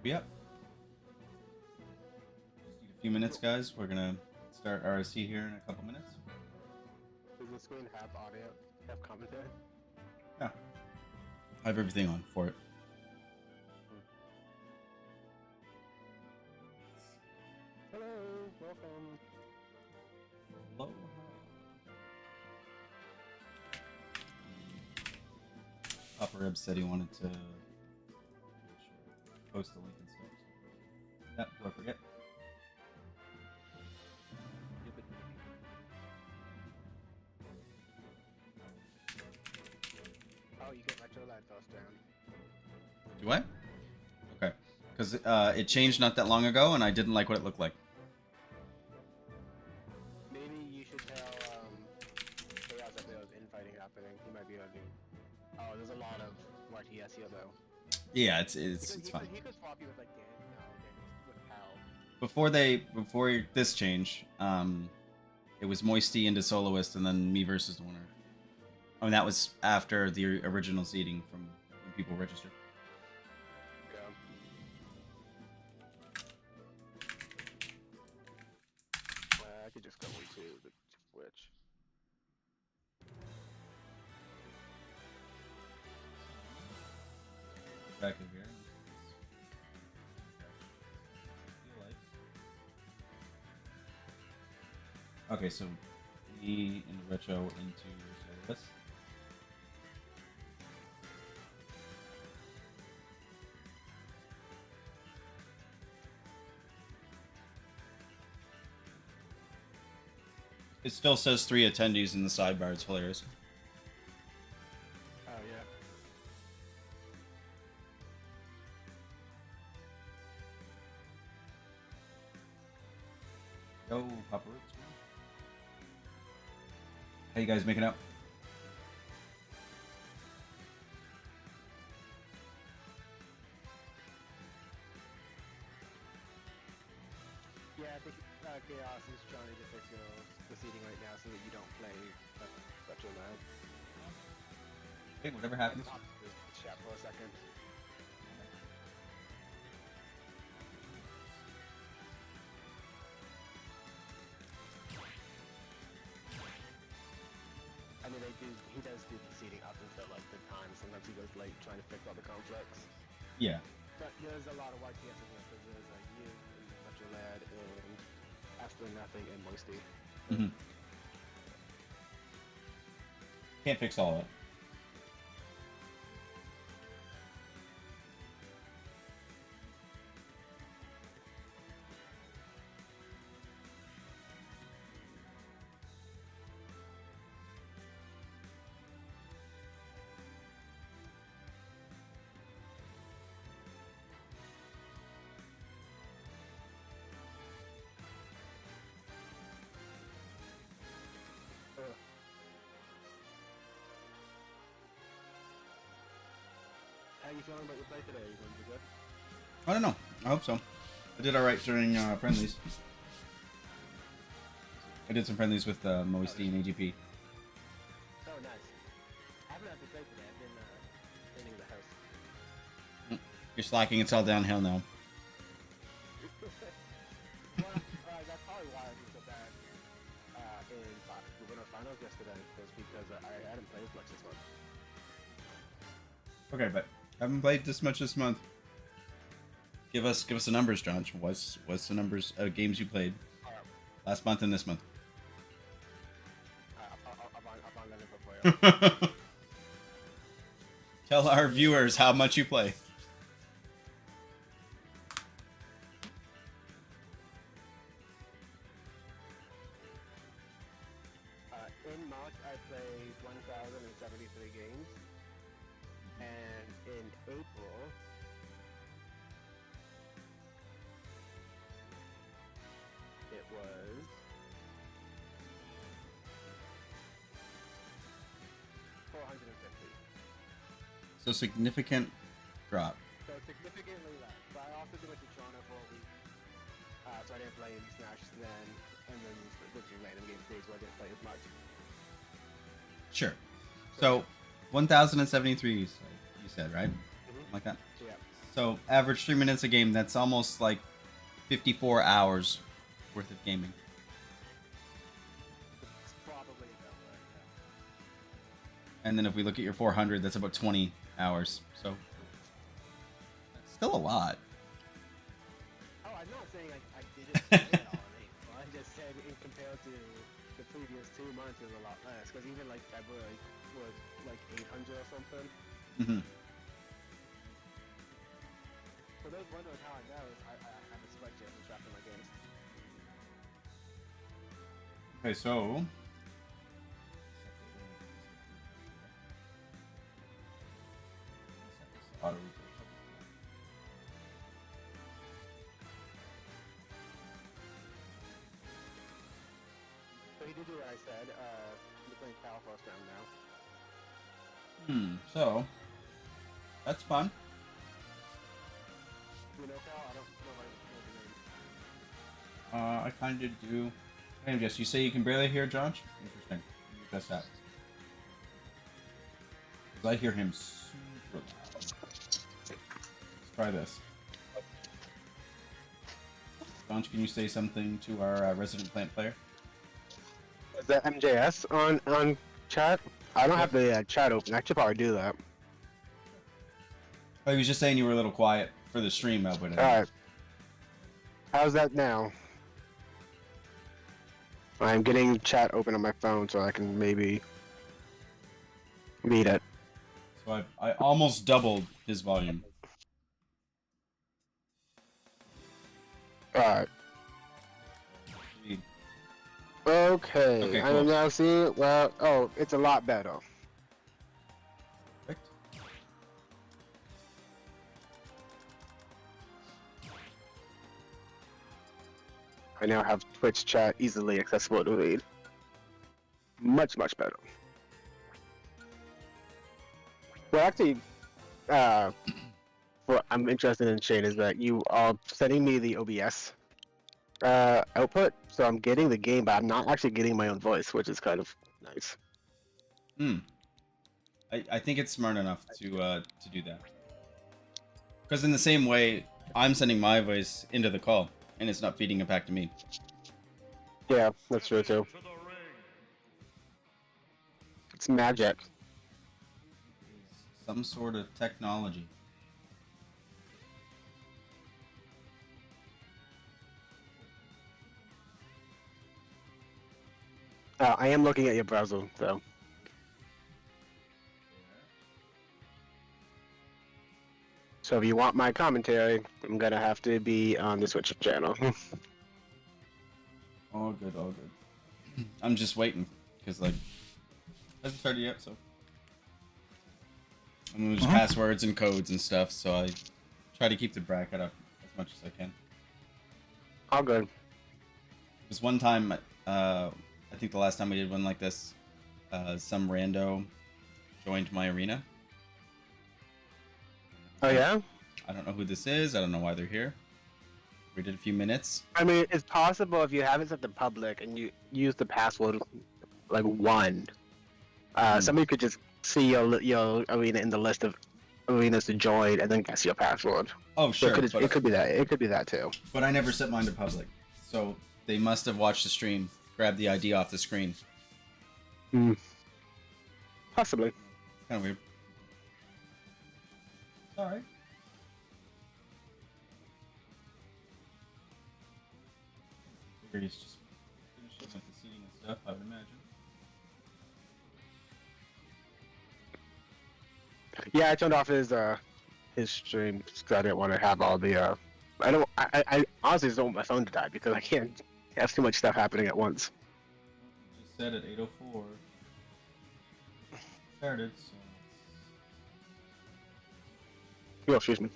Be up. Just need a few minutes, guys. We're gonna start RSC here in a couple minutes. Does the screen have audio? Have commentary? Yeah. I have everything on for it. Hello, welcome. Hello. Papa Rib said he wanted to post the link and stuff. Yep, do I forget? Oh, you get retro light first down. Do I? Okay. Because it changed not that long ago, and I didn't like what it looked like. Maybe you should tell Chaos that there was infighting happening. He might be able to do. Oh, there's a lot of YTS here though. Yeah, it's fine. He could swap you with like Dan. No, with Pal. Before this change, it was Moisty into Soloist, and then me versus the winner. I mean, that was after the original seeding from when people registered. Yeah. I could just go to the Twitch. Back in here. Okay, so me and Retro into Soloist. It still says 3 attendees in the sidebar. It's hilarious. Oh yeah. Yo, Papa Roots. How you guys making out? Yeah, I think Chaos is trying to fix your proceeding right now so that you don't play such a loud. Hey, whatever happens. Just chat for a second. I mean, he does do the seating up until like the time. Sometimes he goes late trying to fix all the conflicts. Yeah. But there's a lot of YTS in here because there's you and Metro Lad and After Nothing and Moisty. Mm-hmm. Can't fix all of it. How you feeling about your play today? You going to be good? I don't know. I hope so. I did all right during friendlies. I did some friendlies with Moisty and AGP. Oh, nice. I haven't had to play today. I've been cleaning the house. You're slacking. It's all downhill now. Well, that's probably why I did so bad in the winter finals yesterday. Was because I hadn't played much this month. Okay, but I haven't played this much this month. Give us the numbers, John. What's the numbers of games you played last month and this month? Tell our viewers how much you play. In March, I played 1,073 games, and in April, it was 450. So significant drop. So significantly less. But I also went to Toronto for a week, so I didn't play any Smash then, and then literally random game days where I didn't play as much. Sure. So 1,073 you said, right? Mm-hmm. Like that? Yeah. So average 3 minutes a game. That's almost like 54 hours worth of gaming. It's probably about right. And then if we look at your 400, that's about 20 hours. So that's still a lot. Oh, I'm not saying I didn't play it all in April. I just said in compared to the previous 2 months, it was a lot less. Because even like February was like 800 or something. Mm-hmm. For those wondering how I know, I have a spreadsheet for tracking my games. Okay, so auto refresh. So he did do what I said. You're playing Cal first round now. So that's fun. Do you know Cal? I don't know if I know the name. I kind of do. Hey, yes, you say you can barely hear Josh? Interesting. Just that. Because I hear him super loud. Let's try this. Josh, can you say something to our resident plant player? Is that MJS on chat? I don't have the chat open. I should probably do that. Oh, he was just saying you were a little quiet for the stream, Albert. Alright. How's that now? I'm getting chat open on my phone so I can maybe read it. So I almost doubled his volume. Alright. Okay, I am now seeing, well, oh, it's a lot better. Perfect. I now have Twitch chat easily accessible to read. Much, much better. Well, actually, what I'm interested in, Shane, is that you are sending me the OBS output, so I'm getting the game, but I'm not actually getting my own voice, which is kind of nice. I think it's smart enough to do that. Because in the same way, I'm sending my voice into the call, and it's not feeding it back to me. Yeah, that's true too. It's magic. Some sort of technology. I am looking at your browser, though. So if you want my commentary, I'm gonna have to be on the Switch channel. All good, all good. I'm just waiting, because, like, hasn't started yet, so. I'm gonna lose passwords and codes and stuff, so I try to keep the bracket up as much as I can. All good. Because one time, I think the last time we did one like this, some rando joined my arena. Oh yeah? I don't know who this is. I don't know why they're here. We did a few minutes. I mean, it's possible if you have it set to public and you use the password like 1. Somebody could just see your arena in the list of arenas to join and then guess your password. Oh, sure. So it could be that. It could be that too. But I never set mine to public. So they must have watched the stream, grabbed the ID off the screen. Possibly. Kind of weird. Alright. Figured he's just finishing with the seating and stuff, I would imagine. Yeah, I turned off his stream because I didn't want to have all the I honestly just don't want my phone to die because I can't have too much stuff happening at once. Just said at 8:04. Started, so Oh, excuse me.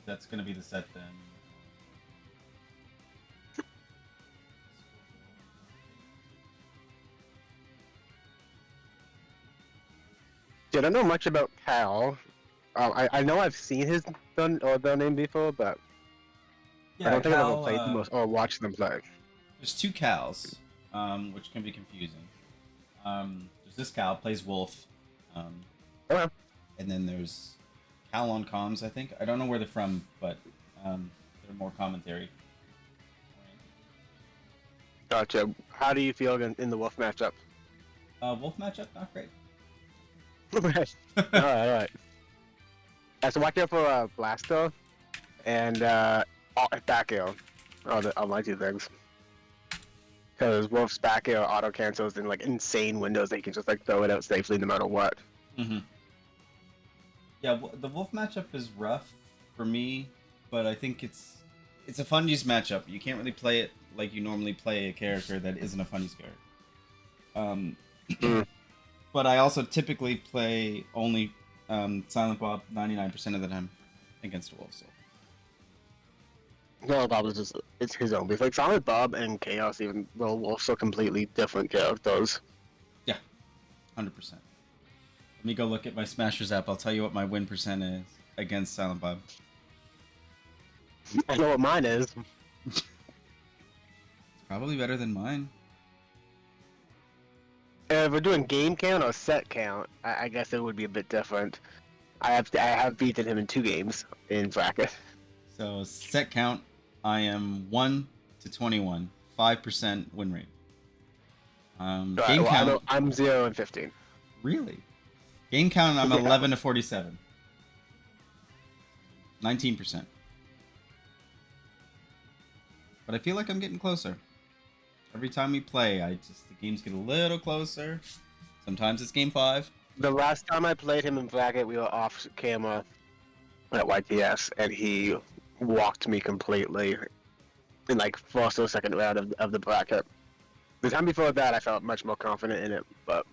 that's gonna be the set then. Yeah, I don't know much about Cal. I know I've seen his their name before, but I don't think I've ever played them or watched them play. There's 2 Cals, which can be confusing. There's this Cal plays Wolf, Okay. and then there's Cal on comms. I think I don't know where they're from, but they're more commentary. Gotcha. How do you feel in the Wolf matchup? Wolf matchup not great. Okay. All right. So watch out for Blasto and back air. All my two things. Because Wolf's back air auto cancels in like insane windows that you can just like throw it out safely no matter what. Mm-hmm. Yeah, the Wolf matchup is rough for me, but I think it's a fun use matchup. You can't really play it like you normally play a character that isn't a funny character. But I also typically play only Silent Bob 99% of the time against a Wolf. So. No, Bob is just it's his own. It's like Silent Bob and Chaos, even though Wolf's are completely different characters. Yeah, 100%. Let me go look at my Smashers app. I'll tell you what my win percent is against Silent Bob. I know what mine is. It's probably better than mine. If we're doing game count or set count, I guess it would be a bit different. I have beaten him in 2 games in bracket. So set count, I am 1 to 21, 5% win rate. Game count, I'm 0 and 15. really? Game count, I'm Yeah. 11 to 47, 19%. But I feel like I'm getting closer. Every time we play, the games get a little closer. Sometimes it's game 5. The last time I played him in bracket, we were off camera at YTS, and he walked me completely in like first or second round of the bracket. The time before that, I felt much more confident in it, but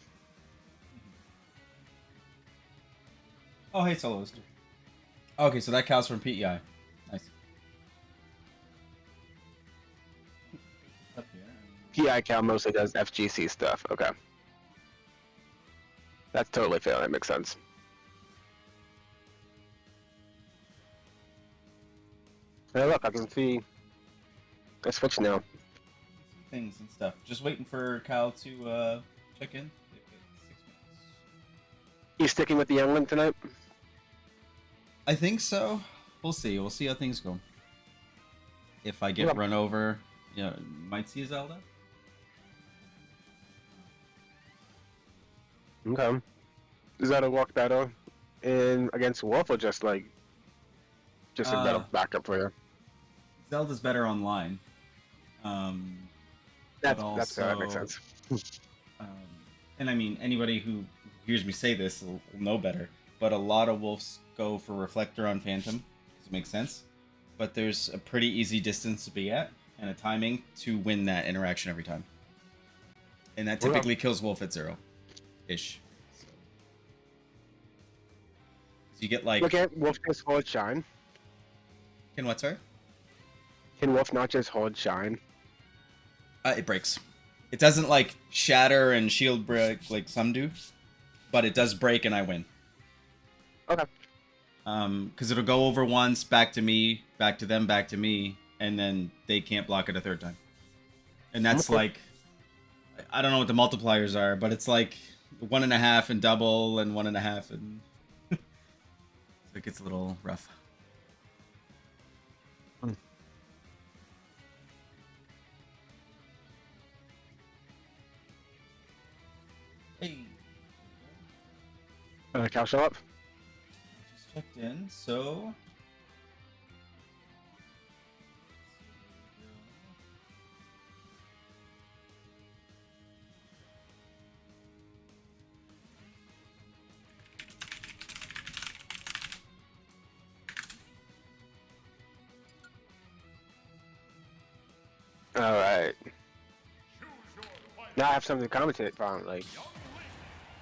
Oh, hey, Soloist. Okay, so that counts from PEI. Nice. Up here. PI Cal mostly does FGC stuff. Okay. That's totally fair. That makes sense. Hey, look, I can see I switch now. Things and stuff. Just waiting for Kyle to check in. They've got 6 minutes. You sticking with the youngling tonight? I think so. We'll see. We'll see how things go. If I get Yep. run over, might see a Zelda. Okay. Is that a walk better in against Wolf or just a better backup for you? Zelda's better online. That's but fair. That makes also, sense. And I mean, anybody who hears me say this will know better. But a lot of Wolves go for Reflector on Phantom. Does it make sense? But there's a pretty easy distance to be at and a timing to win that interaction every time. And that typically kills Wolf at 0-ish. So you get like... Look at Wolf just hold shine. Can what, sorry? Can Wolf not just hold shine? It breaks. It doesn't like shatter and shield break like some do, but it does break and I win. Okay. Because it'll go over once, back to me, back to them, back to me, and then they can't block it a 3rd time. And that's like, I don't know what the multipliers are, but it's like 1.5 and double and 1.5 and so it gets a little rough. Hey. Cal show up? Just checked in, so... Alright. Now I have something to commentate on, like...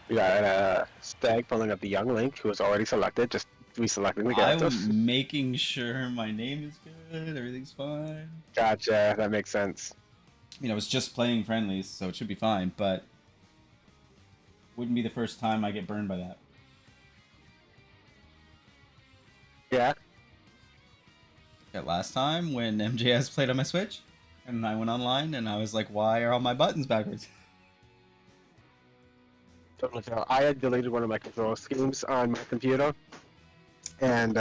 We got Stag pulling up the young Link, who was already selected, just reselecting the characters. I'm making sure my name is good, everything's fine. Gotcha, that makes sense. I mean, I was just playing friendlies, so it should be fine, but... Wouldn't be the first time I get burned by that. Yeah? That last time when MJS played on my Switch, and I went online, and I was like, why are all my buttons backwards? I had deleted one of my control schemes on my computer, and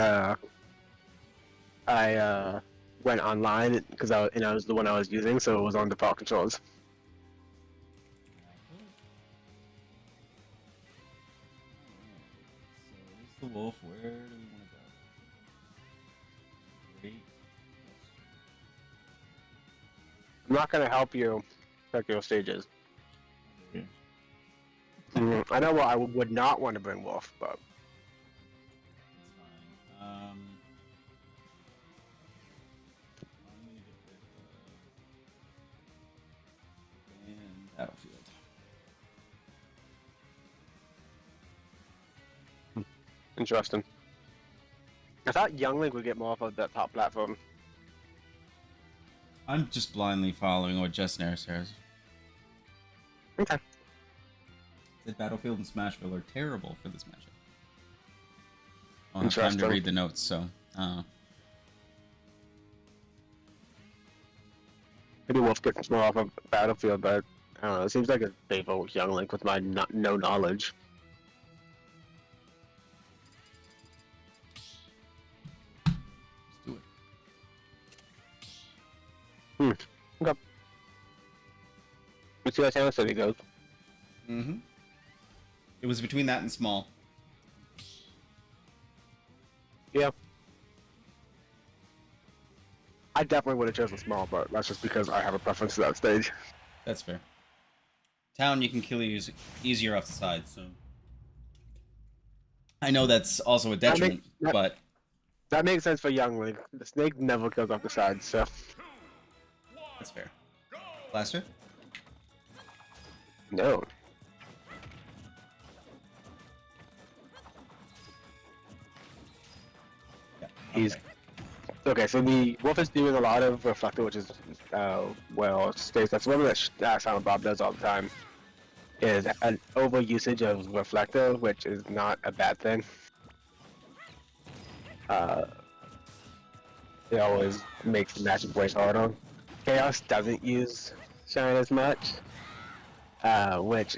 I went online because I was the one I was using, so it was on default controls. So the wolf, where do we want to go? Great. I'm not gonna help you check your stages. I know what I would not want to bring Wolf, but That's fine. I'm gonna get rid of and Battlefield. interesting. I thought Youngling would get more of that top platform. I'm just blindly following what Jessner says. Okay. The Battlefield and Smashville are terrible for this matchup. I don't have time to Interesting. read the notes, so Maybe Wolf gets more off of Battlefield, but I don't know. It seems like a favor with Youngling with my no knowledge. let's do it. Okay. Let's see how Town City goes. Mm-hmm. It was between that and small. Yeah. I definitely would have chosen small, but that's just because I have a preference to that stage. That's fair. Town, you can kill easier off the side, so I know that's also a detriment, but That makes sense for Youngling. The snake never kills off the side, so that's fair. Blaster? no. Yeah. He's okay. So the Wolf is doing a lot of reflector, which is well, states that's one that Silent Bob does all the time. Is an over usage of reflector, which is not a bad thing. It always makes the matchup way harder. Chaos doesn't use Shine as much, which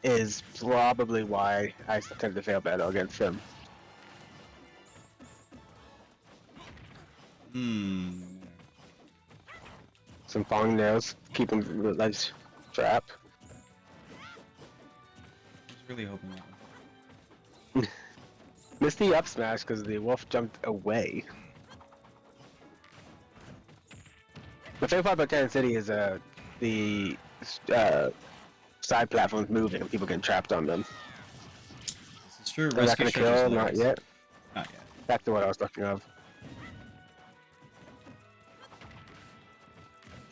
is probably why I tend to fail better against him. Some Fong nails, keep him in the ledge trap. I was really hoping that one. Missed the up smash because the wolf jumped away. The favorite part about Town City is the side platforms moving and people getting trapped on them. This is true. Are that Rescue gonna Shredder's kill? Not hilarious. yet. Not yet. Back to what I was talking of.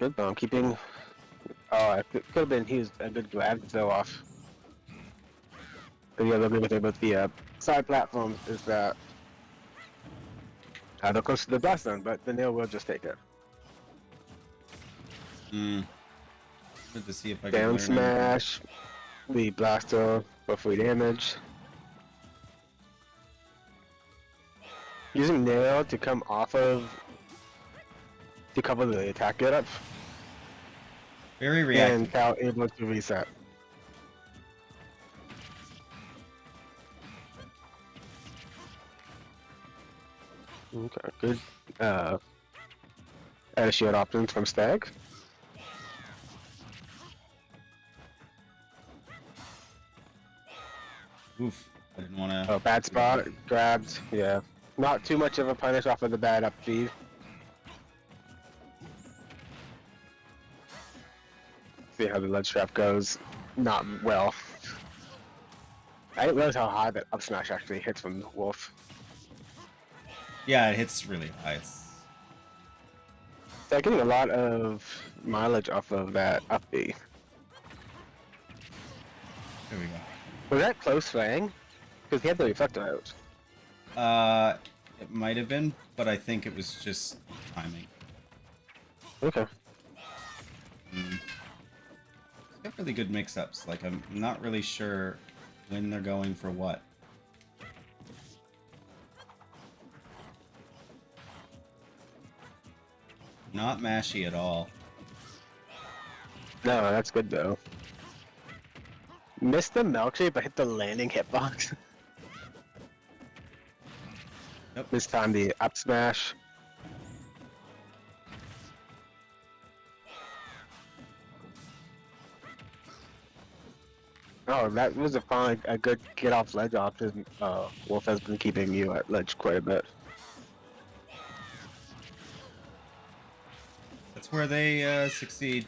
Good bomb, keeping. Oh, it could have been. He was a good grab to throw off. But the other good thing about the side platforms is that they're close to the blast zone, but the nail will just take it. Good to see if I can Down learn anything. smash, the blaster for free damage. Using nail to come off of to cover the attack get up, Very reactive. and Cal able to reset. Okay, good. Add a shield options from Stag. Oof. I didn't want to. Oh, bad spot. Grabbed. Yeah. Not too much of a punish off of the bad up feed. See how the ledge trap goes. Not well. I didn't realize how high that up smash actually hits from the wolf. Yeah, it hits really high. It's... They're getting a lot of mileage off of that up B. There we go. Was that close fang? Because he had the reflector out. It might have been, but I think it was just timing. Okay. It's got really good mix-ups. Like, I'm not really sure when they're going for what. Not mashy at all. No, that's good though. Missed the milkshake, but hit the landing hitbox. Yep. This time the up smash. Oh, that was a good get off ledge option. Wolf has been keeping you at ledge quite a bit. That's where they succeed.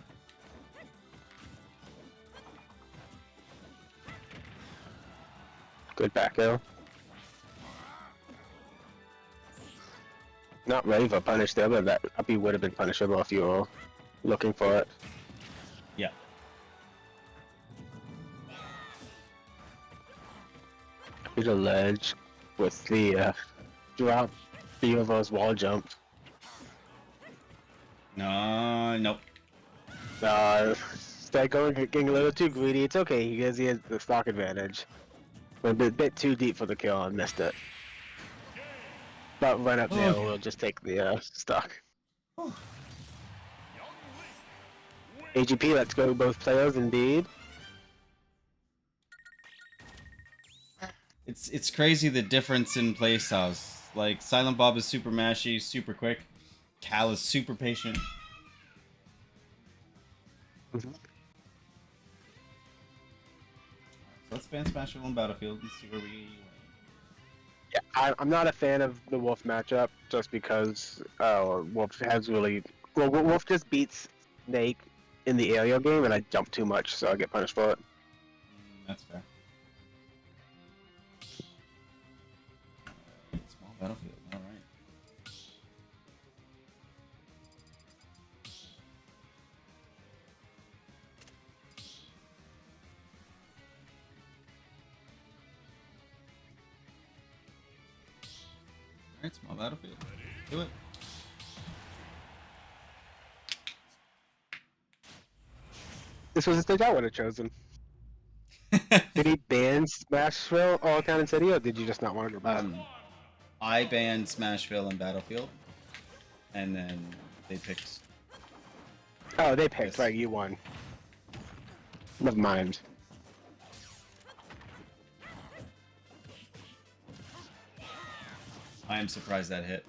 Good back air. Not ready for punish there, but that uppy would have been punishable if you were looking for it. Yeah. Hit a ledge with the drop few of those wall jumps. No, nope. Stag getting a little too greedy. It's okay, because he has the stock advantage. Went a bit too deep for the kill and missed it. But run up there, we'll just take the stock. AGP, let's go both players indeed. It's crazy the difference in playstyles. Like Silent Bob is super mashy, super quick. Cal is super patient. Mm-hmm. Let's ban Smash on Battlefield and see where we. Yeah, I'm not a fan of the Wolf matchup just because Wolf has really. Well, Wolf just beats Snake in the aerial game, and I jump too much, so I get punished for it. That's fair. Small Battlefield, alright. Alright, small Battlefield. Do it. This was the stage I would have chosen. Did he ban Smashville all Town and City, or did you just not want to go back? I banned Smashville and Battlefield, and then they picked. Oh, they picked, right, you won. Never mind. I am surprised that hit.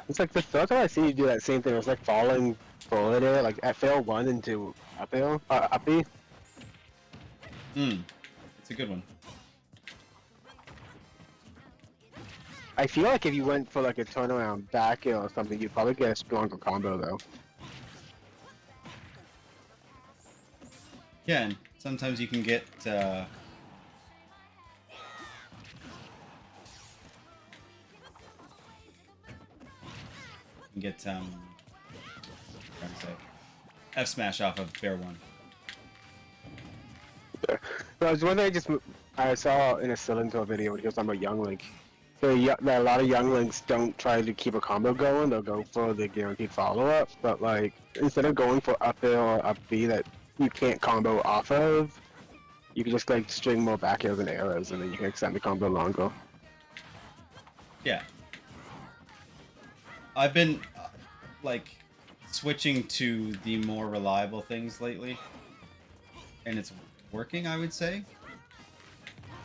It's like the first time I see you do that same thing. It was like falling forward there, like at fail 1 into up air, uppy. It's a good one. I feel like if you went for like a turnaround back air or something, you'd probably get a stronger combo though. Yeah, and sometimes you can get. You can get trying to say F smash off of Bear 1. But I was wondering, I saw in a Cylinder video when he was talking about Young Link. So a lot of Young Links don't try to keep a combo going, they'll go for the guaranteed follow-up, but like, instead of going for up air or up B that you can't combo off of, you can just like string more back airs and arrows and then you can extend the combo longer. Yeah. I've been like switching to the more reliable things lately, and it's working, I would say.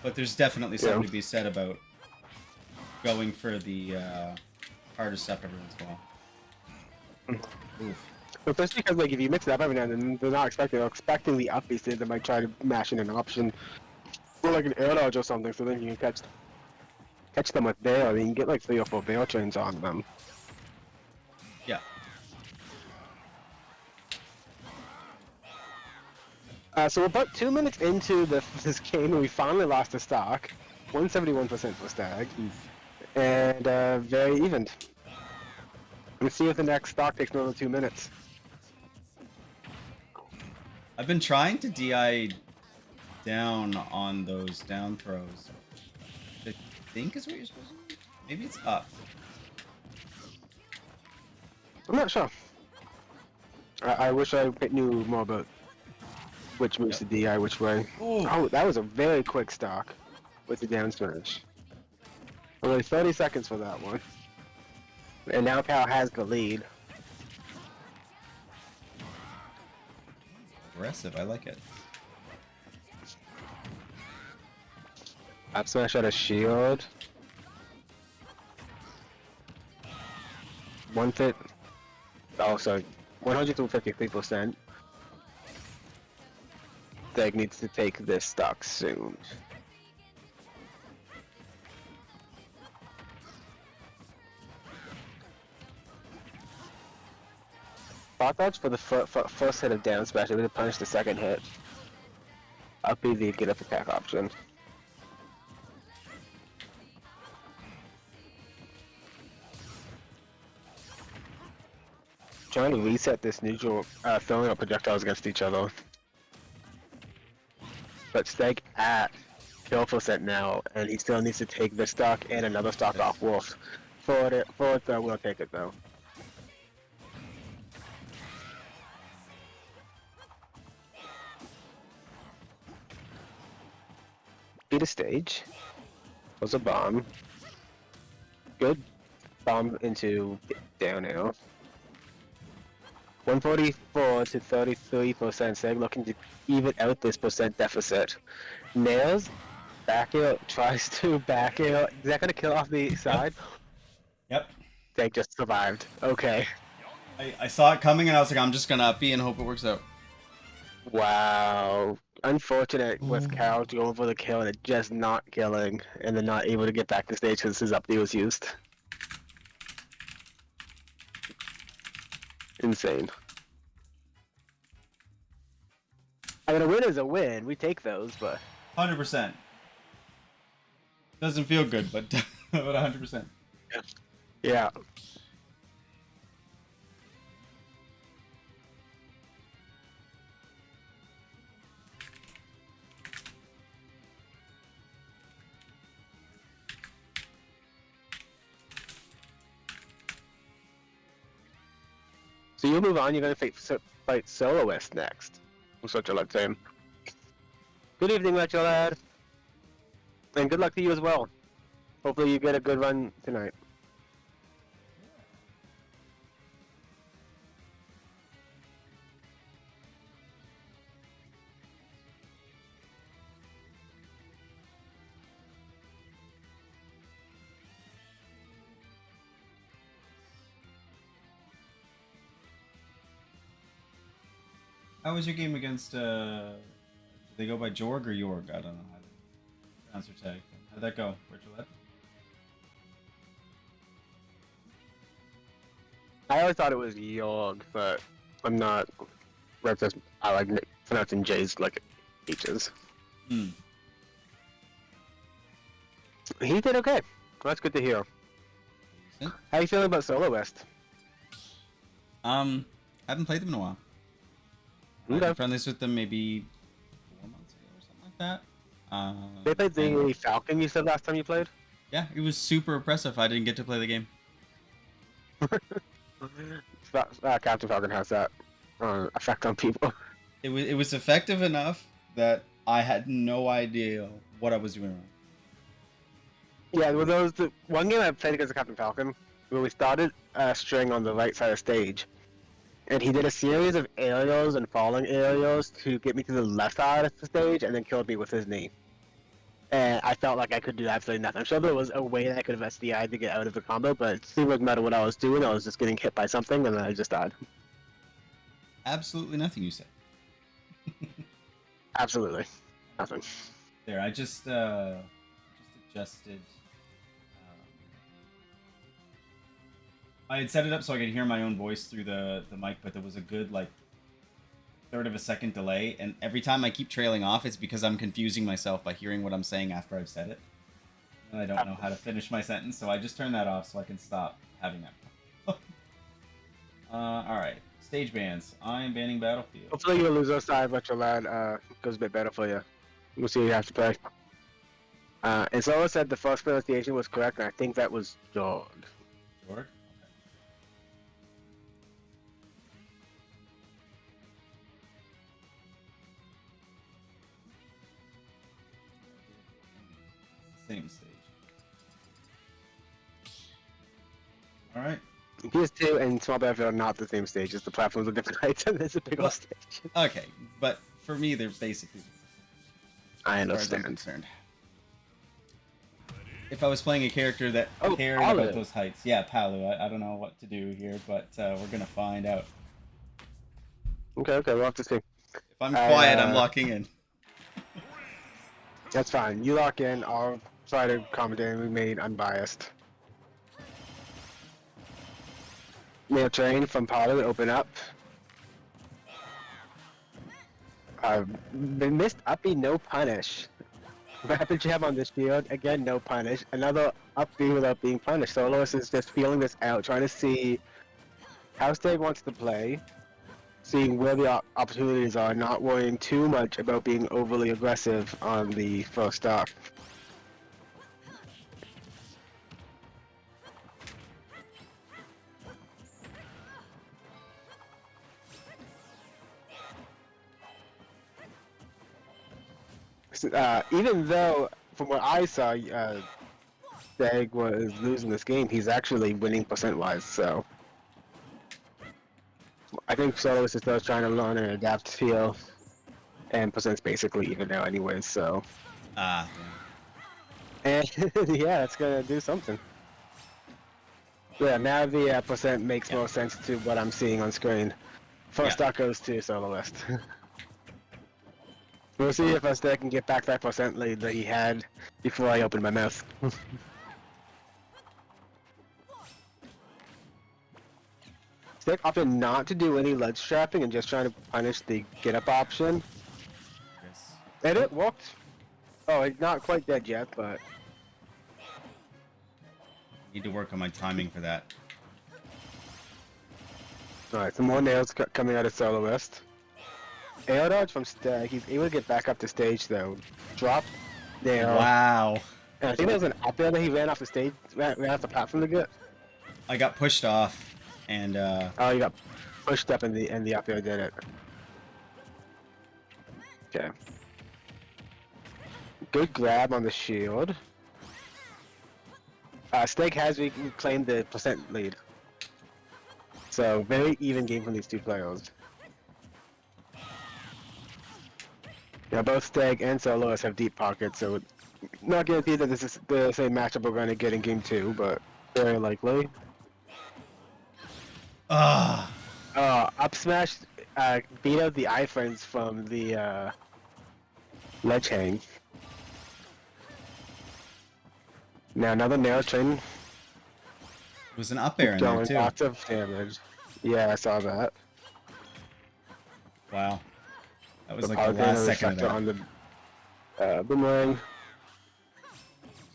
But there's definitely something to be said about going for the harder stuff every once in a while. Oof. Especially because like if you mix it up every now and then, they're expecting the up B stage, they might try to mash in an option or like an air dodge or something, so then you can catch them with bail, and you can get like 3 or 4 bail chains on them. Yeah. So we're about 2 minutes into this game, and we finally lost the stock. 171% for Stag. Oof. And very evened. Let's see if the next stock takes another 2 minutes. I've been trying to DI down on those down throws. I think is what you're supposed to do? Maybe it's up. I'm not sure. I wish I knew more about which moves to DI which way. Ooh. Oh, that was a very quick stock with the down smash. Only 30 seconds for that one. And now Cal has the lead. Aggressive. I like it. Up smash out a shield. One fit. Oh, sorry. 153%. Stag needs to take this stock soon. Spot dodge for the first hit of down smash, it would punish the second hit. Up B the get up attack option. Trying to reset this neutral, throwing up projectiles against each other. But Stag at kill percent now, and he still needs to take this stock and another stock off Wolf. Forward throw will take it though. Beat a stage. Was a bomb. Good bomb into down air. 144 to 33%. Stag looking to even out this percent deficit. Nails back air, tries to back air. Is that gonna kill off the side? Yep. Stag just survived. Okay. I saw it coming and I was like, I'm just gonna up B and hope it works out. Wow. Unfortunate with Carol going for the kill and it just not killing, and then not able to get back to stage because his up D was used. Insane. I mean, a win is a win. We take those, but 100%. Doesn't feel good, but 100%. yeah. So you'll move on. You're gonna fight Soloist next. I'm such a luck team. Good evening, Metro Lad, and good luck to you as well. Hopefully, you get a good run tonight. How was your game against, did they go by Jorg or Jorg? I don't know how to pronounce your tag. How'd that go, Richard? I always thought it was Yorg, but I'm not. I like pronouncing J's like H's. Hmm. He did okay. That's good to hear. Decent. How you feeling about Soloist? Haven't played them in a while. Okay. I've been friendlies with them maybe 4 months ago or something like that. They played the Falcon you said last time you played? Yeah, it was super oppressive. I didn't get to play the game. Captain Falcon has that effect on people. It was effective enough that I had no idea what I was doing wrong. Yeah, well, there was the one game I played against the Captain Falcon where we started a string on the right side of the stage, and he did a series of aerials and falling aerials to get me to the left side of the stage, and then killed me with his knee. And I felt like I could do absolutely nothing. I'm sure there was a way that I could have SDI'd to get out of the combo, but it seemed like no matter what I was doing, I was just getting hit by something, and then I just died. Absolutely nothing you said. Absolutely. Nothing. There, I just adjusted. I had set it up so I could hear my own voice through the mic, but there was a good like third of a second delay, and every time I keep trailing off, it's because I'm confusing myself by hearing what I'm saying after I've said it, and I don't know how to finish my sentence, so I just turn that off so I can stop having that. All right, stage bans. I'm banning Battlefield. Hopefully your loser side, but your lad goes a bit better for you. We'll see what you have to play. And Solo said the first pronunciation was correct, and I think that was Jorg. Jorg? Same stage. Alright. PS2 and Small Battlefield are not the same stages. The platforms are different heights and there's a big old stage. Okay, but for me, they're basically I as far as I'm understand. concerned. If I was playing a character that cared Palu. about those heights, yeah, Palu. I don't know what to do here, but we're gonna find out. Okay, we'll have to see. If I'm quiet, I'm Uh, locking in. That's fine. You lock in. I'll try to accommodate and remain unbiased. Mail train from Palu open up. The missed uppy, no punish. What happened you have on this field? Again, no punish. Another uppy without being punished. Soloist is just feeling this out, trying to see how Stag wants to play, seeing where the opportunities are, not worrying too much about being overly aggressive on the first stock. Even though, from what I saw, Stag was losing this game, he's actually winning percent-wise, so... I think Soloist is still trying to learn and adapt feel, and percent's basically even now anyways, so... Ah, And yeah, it's gonna do something. Yeah, now the percent makes more sense to what I'm seeing on screen. First stock goes to Soloist. We'll see if Stag can get back that percent lead that he had before I opened my mouth. Stag opted not to do any ledge trapping and just trying to punish the get up option. yes. And it worked. Oh, it's not quite dead yet, but... Need to work on my timing for that. Alright, some more nails coming out of Soloist. Air dodge from Stag. He's able to get back up the stage though. Drop nail. Wow. And I think there was an up there that he ran off the stage, ran off the platform to get. I got pushed off, and Oh, he got pushed up and the up air did it. Okay. Good grab on the shield. Stag has reclaimed the percent lead. So very even game from these two players. Yeah, both Stag and Soloist have deep pockets, so not guaranteed that this is the same matchup we're going to get in game 2, but very likely. ah, Up smash beat out the iframes from the ledge hang. Now another narrow train it was an up air in there doing too. lots of damage. Yeah, I saw that. Wow, that was The like the power last second of reflector that. on the boomerang.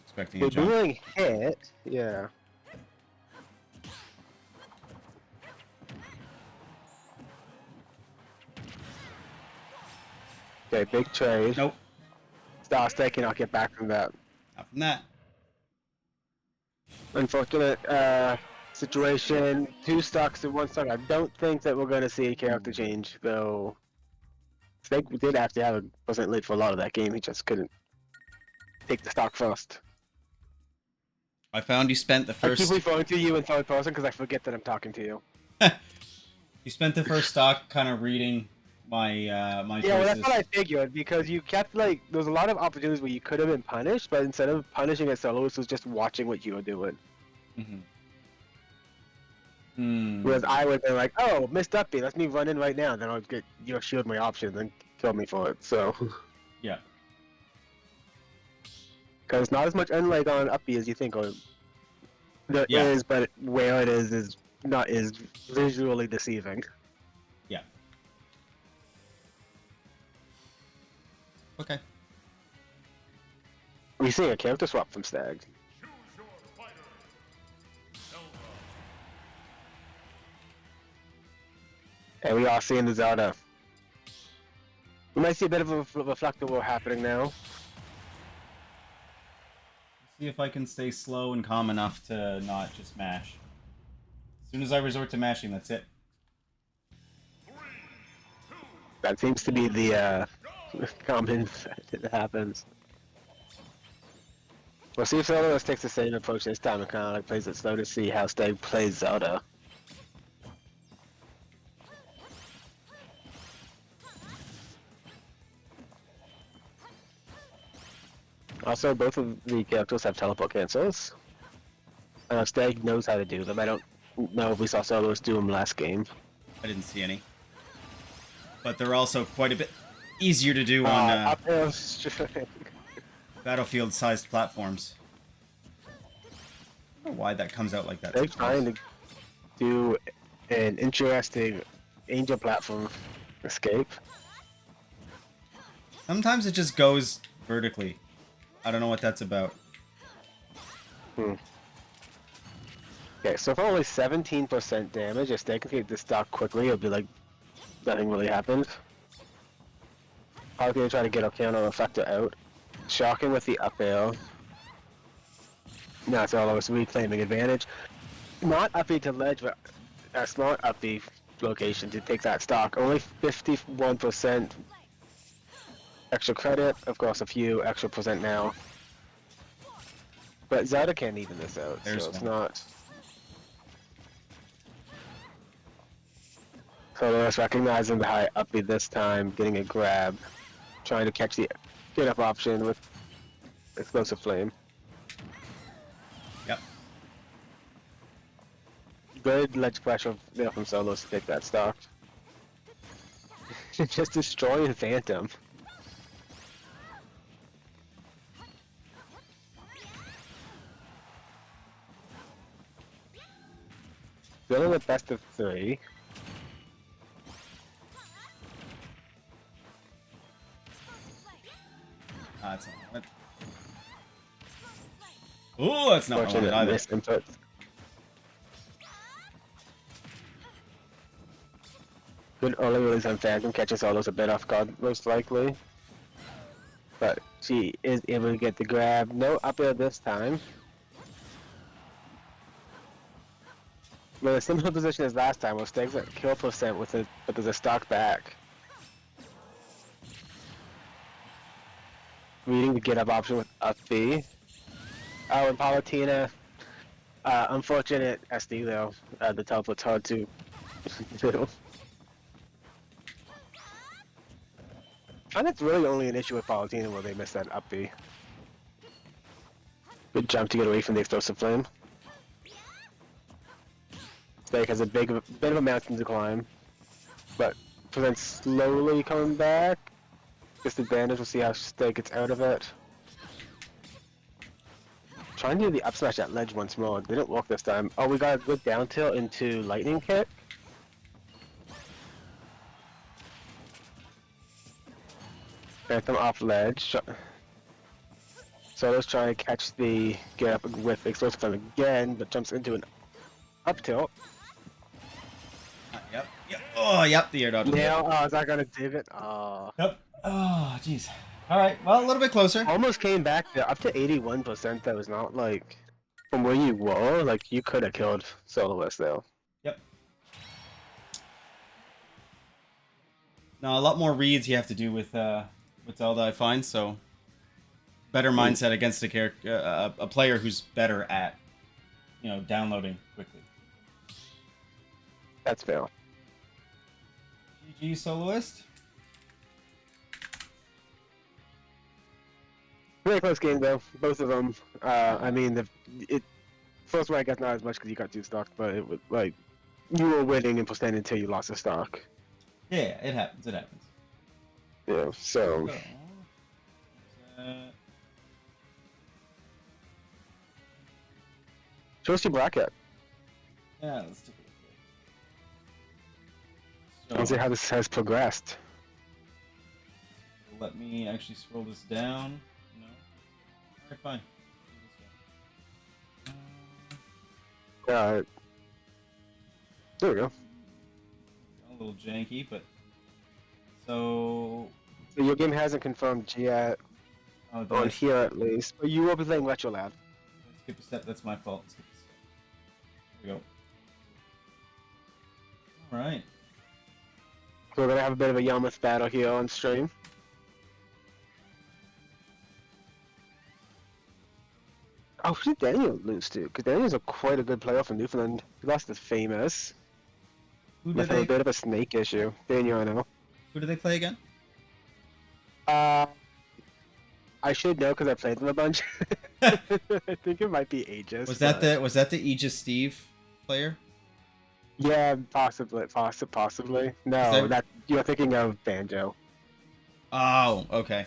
Expecting The a jump. boomerang hit. Yeah. Okay, big trade. Nope, Stag cannot get back from that. not from that. Unfortunate situation. 2 stocks and 1 stock. I don't think that we're going to see a character change, though. Stag did have to have a percent lead for a lot of that game. He just couldn't take the stock first. I found you spent the I first. keep referring to you in third person because I forget that I'm talking to you. You spent the first stock kind of reading my my Yeah, well, that's choices. what I figured because you kept like there was a lot of opportunities where you could have been punished, but instead of punishing at Soloist, was just watching what you were doing. Mhm. Hmm. Whereas I would have been like, "Oh, missed up B, let me run in right now." Then I'll get shield my options and kill me for it. So, Yeah. because not as much unlag on up B as you think, or there Yeah. is, but where it is not is visually deceiving. Yeah. Okay. We see a character swap from Stag. And we are seeing the Zelda. We might see a bit of a reflector war happening now. See if I can stay slow and calm enough to not just mash. As soon as I resort to mashing, that's it. That seems to be the common that happens. We'll see if Zelda takes the same approach this time and kind of like plays it slow to see how Stag plays Zelda. Also, both of the characters have teleport cancels. Stag knows how to do them. I don't know if we saw Solos do them last game. I didn't see any. But they're also quite a bit easier to do on Up air. battlefield-sized platforms. I don't know why that comes out like that. They're trying to do an interesting angel platform escape. Sometimes it just goes vertically. I don't know what that's about. Okay, so for only 17% damage, if they can get this stock quickly, it'll be like nothing really happened. I'm gonna try to get a counter effector out. Shocking with the up air. Now it's all over, so reclaiming advantage. Not up to ledge, but a smart up location to take that stock. Only 51% extra credit, of course a few extra percent now. But Zelda can't even this out, There's so it's one. not. So let's recognizing the high up this time, getting a grab, trying to catch the get up option with explosive flame. Yep. Good ledge pressure there from Solos to take that stock. Just destroying Phantom. Still in the best of 3. That's not what. Ooh, that's not what I wanted either. Miss input. Good early release on Phantom catches Solos a bit off guard, most likely. But she is able to get the grab. No up air this time. But a similar position as last time, where Stag's at kill percent with it, but there's a stock back. Reading the get up option with up B. Oh, and Palutena. Unfortunate SD though. The teleport's hard to do. And it's really only an issue with Palutena where they missed that up B. Good jump to get away from the explosive flame. Stag has a bit of a mountain to climb, but presents slowly coming back. Disadvantage, we'll see how Stag gets out of it. Trying to do the up smash at ledge once more. Didn't work this time. Oh, we got a good down tilt into lightning kick. Phantom off ledge. Solo's trying to catch the get up with explosive flame again, but jumps into an up tilt. Yep. Yep. Oh, yep. The air dodge. Now, oh, is that gonna dig it? Oh. Yep. Oh, jeez. All right. Well, a little bit closer. Almost came back to up to 81%. That was not like from where you were. Like you could have killed Soloist though. Yep. Now a lot more reads you have to do with Zelda, I find. So better mindset against a character, a player who's better at, downloading quickly. That's fair. GG Soloist. Very close game though, both of them. I mean, first one I guess not as much because you got 2 stocks, but it was like you were winning and percent until you lost a stock. Yeah, it happens. It happens. Yeah, so. Show us your bracket. Yeah, let's take a look. Let's see how this has progressed. Let me actually scroll this down. No. Alright, fine. There we go. A little janky, but so your game hasn't confirmed yet, on here at least. But you will be playing Retro Lab. Skip a step. That's my fault. Skip a step. There we go. All right. So we're gonna have a bit of a Yarmouth battle here on stream. Oh, who did Daniel lose to? Because Daniel's quite a good player for Newfoundland. He lost to Famous. Who did With a bit of a snake issue. Daniel, I know. Who do they play again? I should know because I played them a bunch. I think it might be Aegis. Was but... that the Aegis Steve player? Yeah, possibly. No, I... that you're thinking of Banjo. Oh, okay.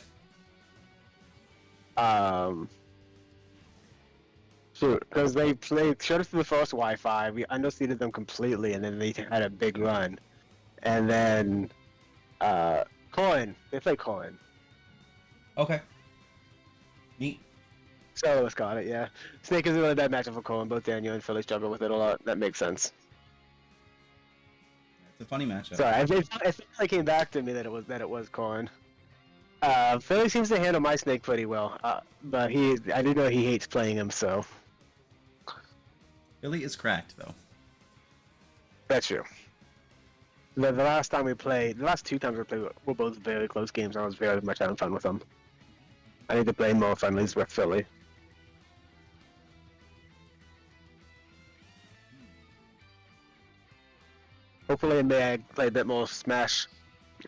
Shoot, because they showed us the first Wi-Fi, we underseated them completely, and then they had a big run, and then Coin. They play Coin. Okay. Neat. So let's got it. Yeah, Snake is a really bad matchup for Coin. Both Daniel and Philly struggle with it a lot. That makes sense. It's a funny matchup. Sorry, it finally came back to me that it was Coin. Philly seems to handle my Snake pretty well, but I do know he hates playing him, so. Philly is cracked though. That's true. The last time we played, the last two times we played were both very close games. I was very much having fun with them. I need to play more friendlies with Philly. Hopefully, I may play a bit more Smash,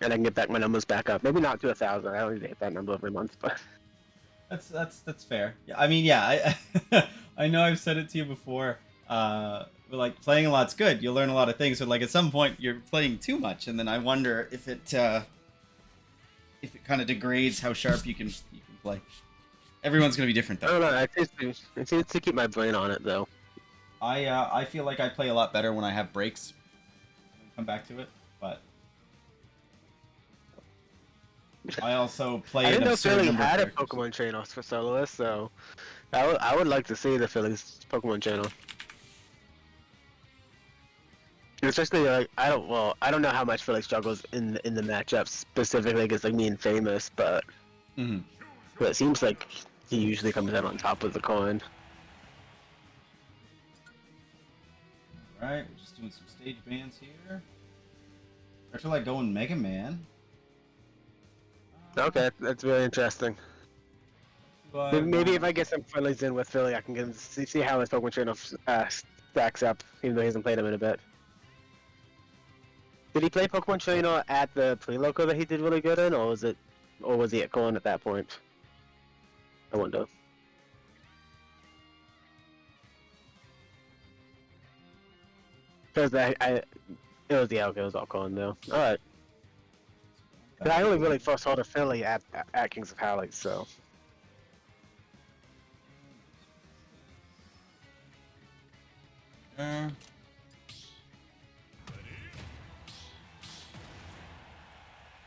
and I can get my numbers back up. Maybe not to 1,000. I don't need to hit that number every month, but That's fair. Yeah, I mean, yeah, I know I've said it to you before. But like playing a lot's good. You'll learn a lot of things, but like at some point you're playing too much, and then I wonder if it kind of degrades how sharp you can play. Everyone's gonna be different I though. don't know. I need to keep my brain on it though. I feel like I play a lot better when I have breaks. Come back to it, but I also play. I didn't an know absurd Philly number of had a characters. Pokemon trainer for soloists, so I would like to see the Phillies Pokemon channel. Especially like I don't know how much Philly struggles in the matchups specifically against like me and Famous, but it seems like he usually comes out on top of the coin. Alright, we're just doing some stage bans here. I feel like going Mega Man. Okay, that's really interesting. Maybe if I get some friendlies in with Philly, I can get him, see how his Pokemon trainer stacks up, even though he hasn't played him in a bit. Did he play Pokemon Trainer at the pre-loco that he did really good in, or was he at Corn at that point? I wonder. Because it was all Corn though. All right. But I only really first saw the Philly at Kings of Halley, so.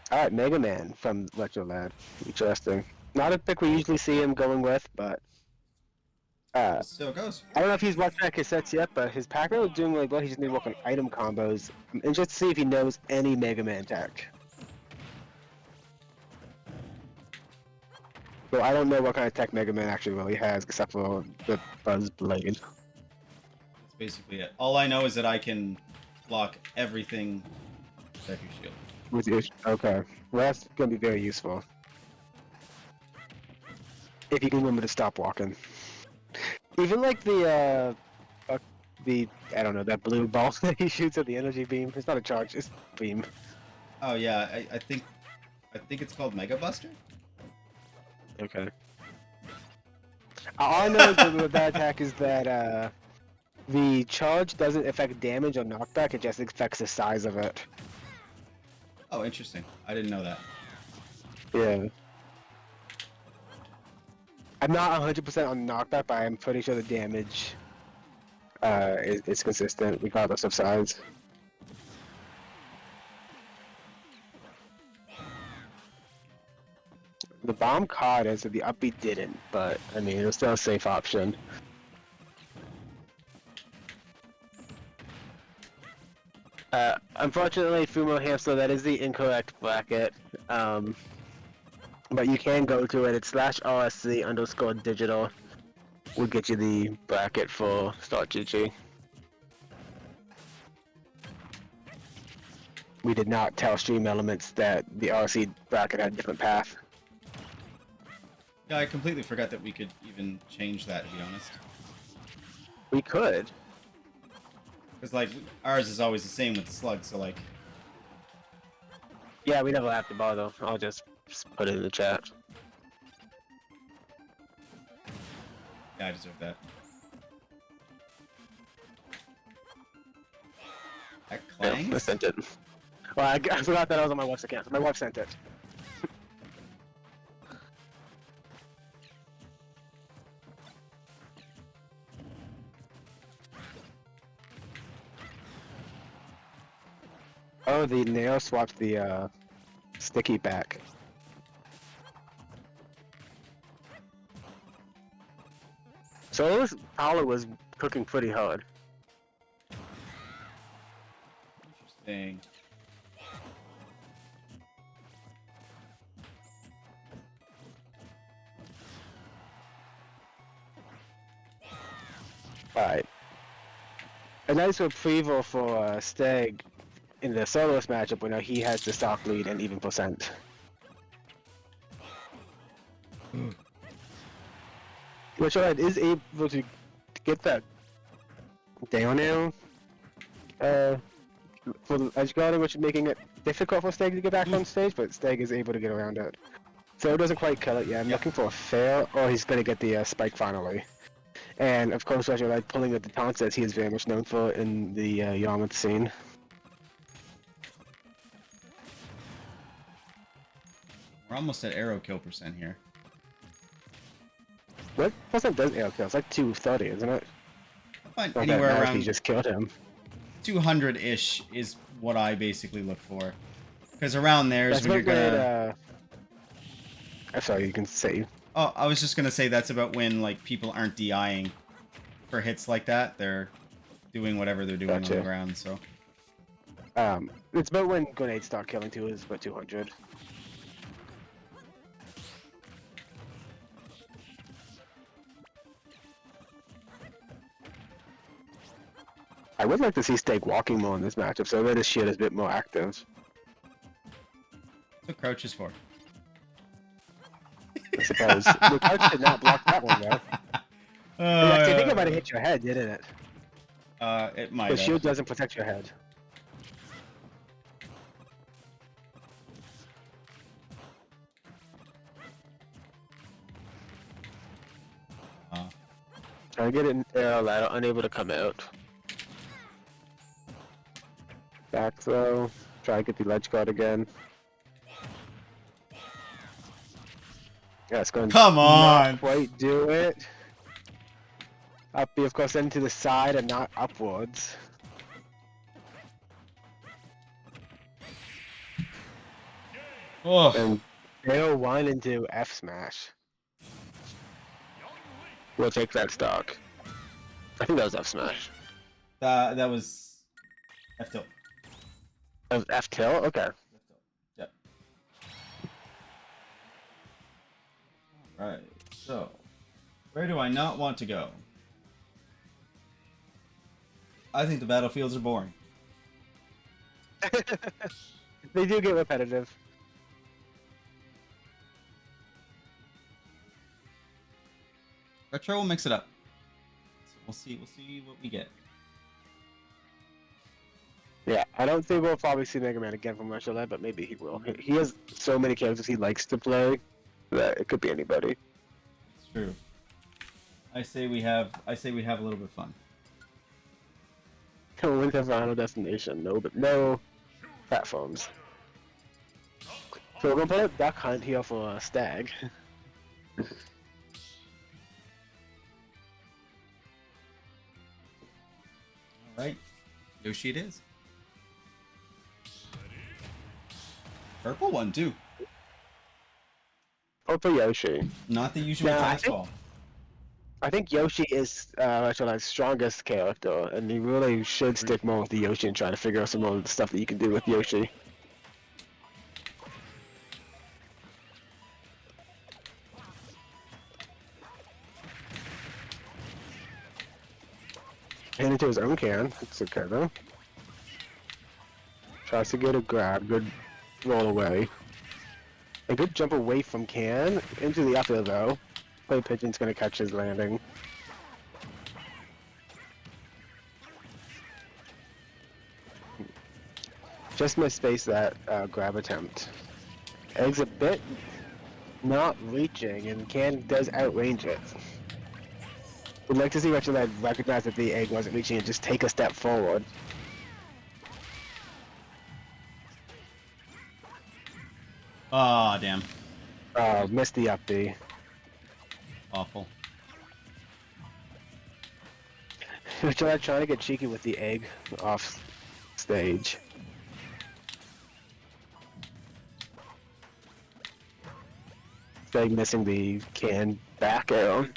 Alright, Mega Man from Retro Lad. Interesting. Not a pick we usually see him going with, but Still goes. I don't know if he's watched back his sets yet, but his Pac-Man is doing really well. He just needs to work on item combos. I'm interested to see if he knows any Mega Man tech. So I don't know what kind of tech Mega Man actually really has, except for the Buzz Blade. That's basically it. All I know is that I can block everything with your shield. With your, okay, well that's gonna be very useful. If you can remember to stop walking. Even like the I don't know, that blue ball that he shoots at the energy beam. It's not a charge, it's a beam. Oh yeah, I think it's called Mega Buster. Okay. All I know is with that attack is that the charge doesn't affect damage or knockback, it just affects the size of it. Oh, interesting. I didn't know that. Yeah. I'm not 100% on knockback, but I'm pretty sure the damage is consistent regardless of size. The bomb caught it, so the upbeat didn't, but I mean, it was still a safe option. Unfortunately, Fumo Hamster, that is the incorrect bracket. But you can go to it. It's /RSC_digital. We'll get you the bracket for Start GG. We did not tell Stream Elements that the RSC bracket had a different path. Yeah, I completely forgot that we could even change that, to be honest. We could. Because, like, ours is always the same with the slug, so, like... Yeah, we never have to bother. I'll just put it in the chat. Yeah, I deserve that. That Yeah, I clangs? sent it. Well, I forgot that I was on my wife's account. My wife sent it. Oh, the nail swapped the sticky back. So this Paolo was cooking pretty hard. Interesting. Alright. A nice retrieval for Stag in the soloist matchup where now he has the stock lead and even percent. Which is able to get that down now for the edge guarding, which is making it difficult for Stag to get back on stage, but Stag is able to get around it. So it doesn't quite kill it yet. I'm looking for a fail, or he's going to get the spike finally. And of course, Roger Light pulling at the taunts as he is very much known for in the Yarmouth scene. We're almost at arrow kill percent here. What percent does arrow kill? It's like 230, isn't it? I find Not anywhere that around he just killed him. 200-ish is what I basically look for. Because around there is That's when you're what gonna... I'm sorry, you can say. Oh, I was just gonna say that's about when like people aren't DIing for hits like that. They're doing whatever they're doing on the ground, so... It's about when grenades start killing too, is about 200. I would like to see Stag walking more in this matchup, so that his shield is a bit more active. That's what crouch is for. I suppose. The crouch did not block that one, though. I think it might have hit your head, didn't it? It might The have. shield doesn't protect your head. Trying to get an arrow ladder, unable to come out. Back throw. Try to get the ledge guard again. Yeah, it's going to Come on! not quite do it. Up B, of course, then to the side and not upwards. Oh. And arrow 1 into F smash. We'll take that stock. I think that was F smash. That was F tilt. That was F tilt? Okay. Yep. Alright, so where do I not want to go? I think the battlefields are boring. They do get repetitive. Retro will mix it up. So we'll see what we get. Yeah, I don't think we'll probably see Mega Man again from Retro Lab, but maybe he will. He has so many characters he likes to play that it could be anybody. It's true. I say we have a little bit of fun. Going to Final Destination, no platforms. So we're gonna put a Duck Hunt here for Stag. Alright. Yoshi it is. Purple one too. Oh, for Yoshi. Not the usual Yeah, fastball. I think Yoshi is Retro Lab's strongest character, and you really should stick more with the Yoshi and try to figure out some more of the stuff that you can do with Yoshi. And into his own can. It's okay though. Tries to get a grab, good roll away. A good jump away from can. Into the up air though. Play Pigeon's gonna catch his landing. Just misspaced that grab attempt. Egg's a bit not reaching, and can does outrange it. We'd like to see Retro Lad recognize that the egg wasn't reaching and just take a step forward. Oh, damn. Missed the up B. Awful. Retro Lad trying to get cheeky with the egg off stage. Stag missing the can back arrow.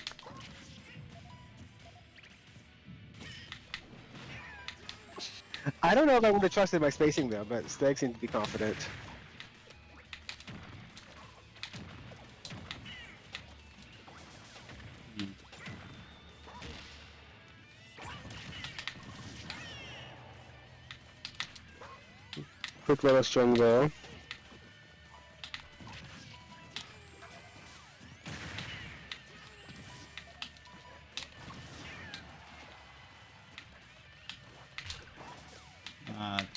I don't know if I would have trusted my spacing though, but Stag seemed to be confident. Quick little string there.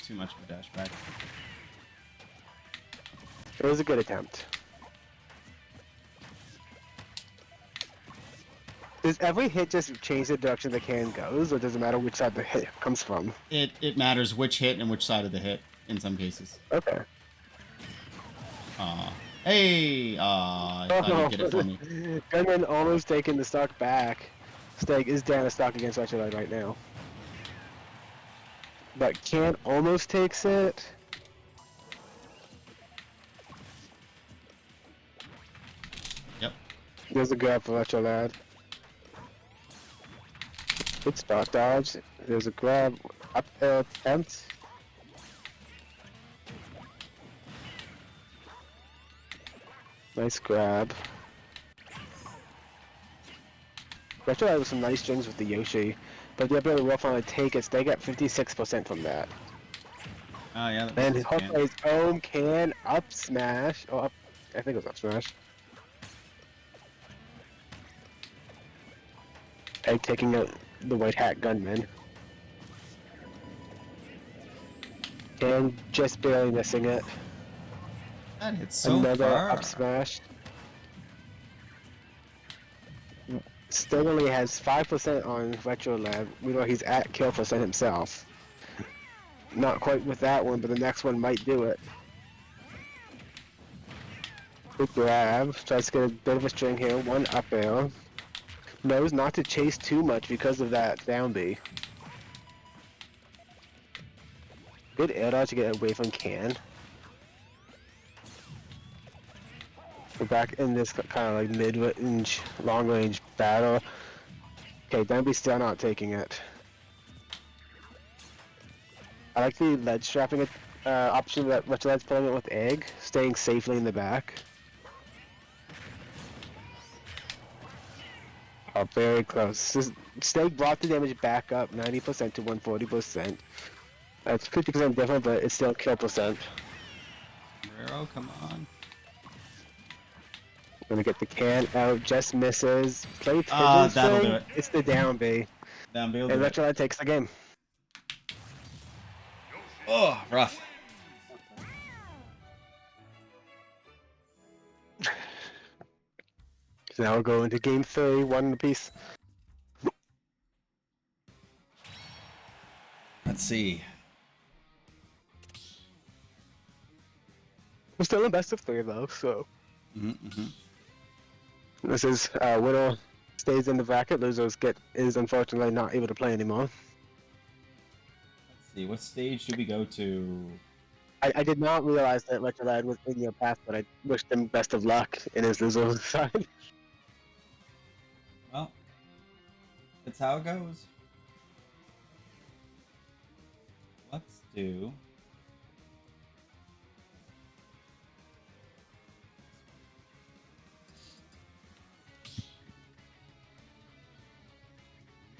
Too much of a dash back. It was a good attempt. Does every hit just change the direction the can goes, or does it matter which side the hit comes from? It matters which hit and which side of the hit in some cases. Okay. Hey! I thought you'd get it for me. Gunman almost taking the stock back. Stag is down a stock against Retro Lad right now. But Can almost takes it. Yep. There's a grab for Retro Lad. Good spot dodge. There's a grab. Up attempt. Nice grab. Retro Lad with some nice strings with the Yoshi. But the ability will finally take it. They got 56% from that. Oh, yeah. And Hook plays own can up smash. Oh, up, I think it was up smash. Egg taking out the white hat gunman. And just barely missing it. That hits so Another far. up smash. Still only has 5% on Retro Lab. We know he's at kill percent himself. Not quite with that one, but the next one might do it. Good grab. Tries to get a bit of a string here. One up air. Knows not to chase too much because of that down B. Good air dodge to get away from Can. We're back in this kind of like mid-range, long-range battle. Okay, down B still not taking it. I like the ledge strapping option that Retro Lad's pulling it with egg, staying safely in the back. Oh, very close. Stag brought the damage back up 90% to 140%. That's 50% different, but it's still kill percent. Arrow, come on. Gonna get the can out, just misses. Play That'll string. do it. It's the down B. Down B will And do it. Retro Lad takes the game. Oh, rough. So now we'll go into game 3, one apiece. Let's see. We're still in best of 3 though, so. Mm-hmm. This is winner stays in the bracket, losers is unfortunately not able to play anymore. Let's see. What stage do we go to? I did not realize that Retro Lad was in your path, but I wished him best of luck in his loser side. Well, that's how it goes. Let's do.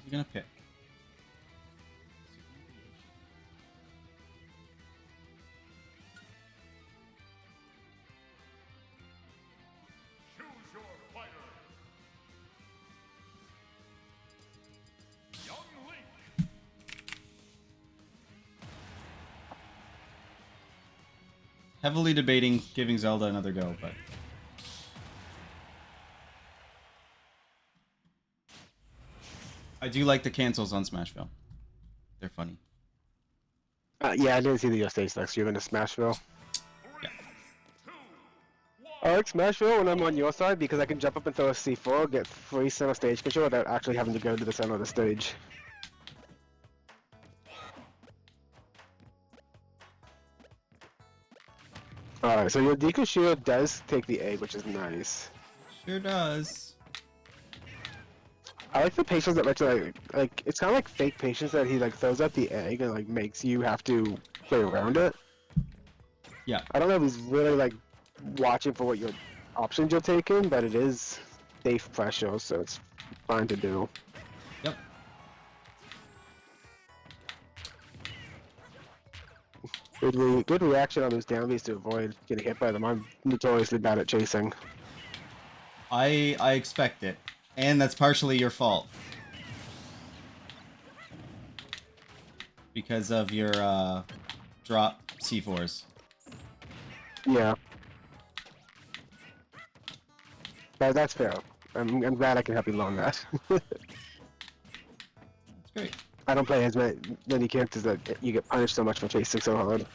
You're gonna pick. Choose your fighter. Young Link. Heavily debating giving Zelda another go, but I do like the cancels on Smashville. They're funny. Yeah, I didn't see the stage next. You're in Smashville. Yeah. I like Smashville when I'm on your side because I can jump up and throw a C4, get free center stage control without actually having to go to the center of the stage. Alright, so your Deku Shield does take the egg, which is nice. Sure does. I like the patience that like it's kind of like fake patience that he like throws out the egg and like makes you have to play around it. Yeah. I don't know if he's really like watching for what your options you're taking, but it is safe pressure, so it's fine to do. Yep. Good reaction on those down Bs to avoid getting hit by them. I'm notoriously bad at chasing. I expect it. And that's partially your fault. Because of your drop C4s. Yeah. But that's fair. I'm glad I can help you learn that. That's great. I don't play as many characters that you get punished so much for chasing so hard.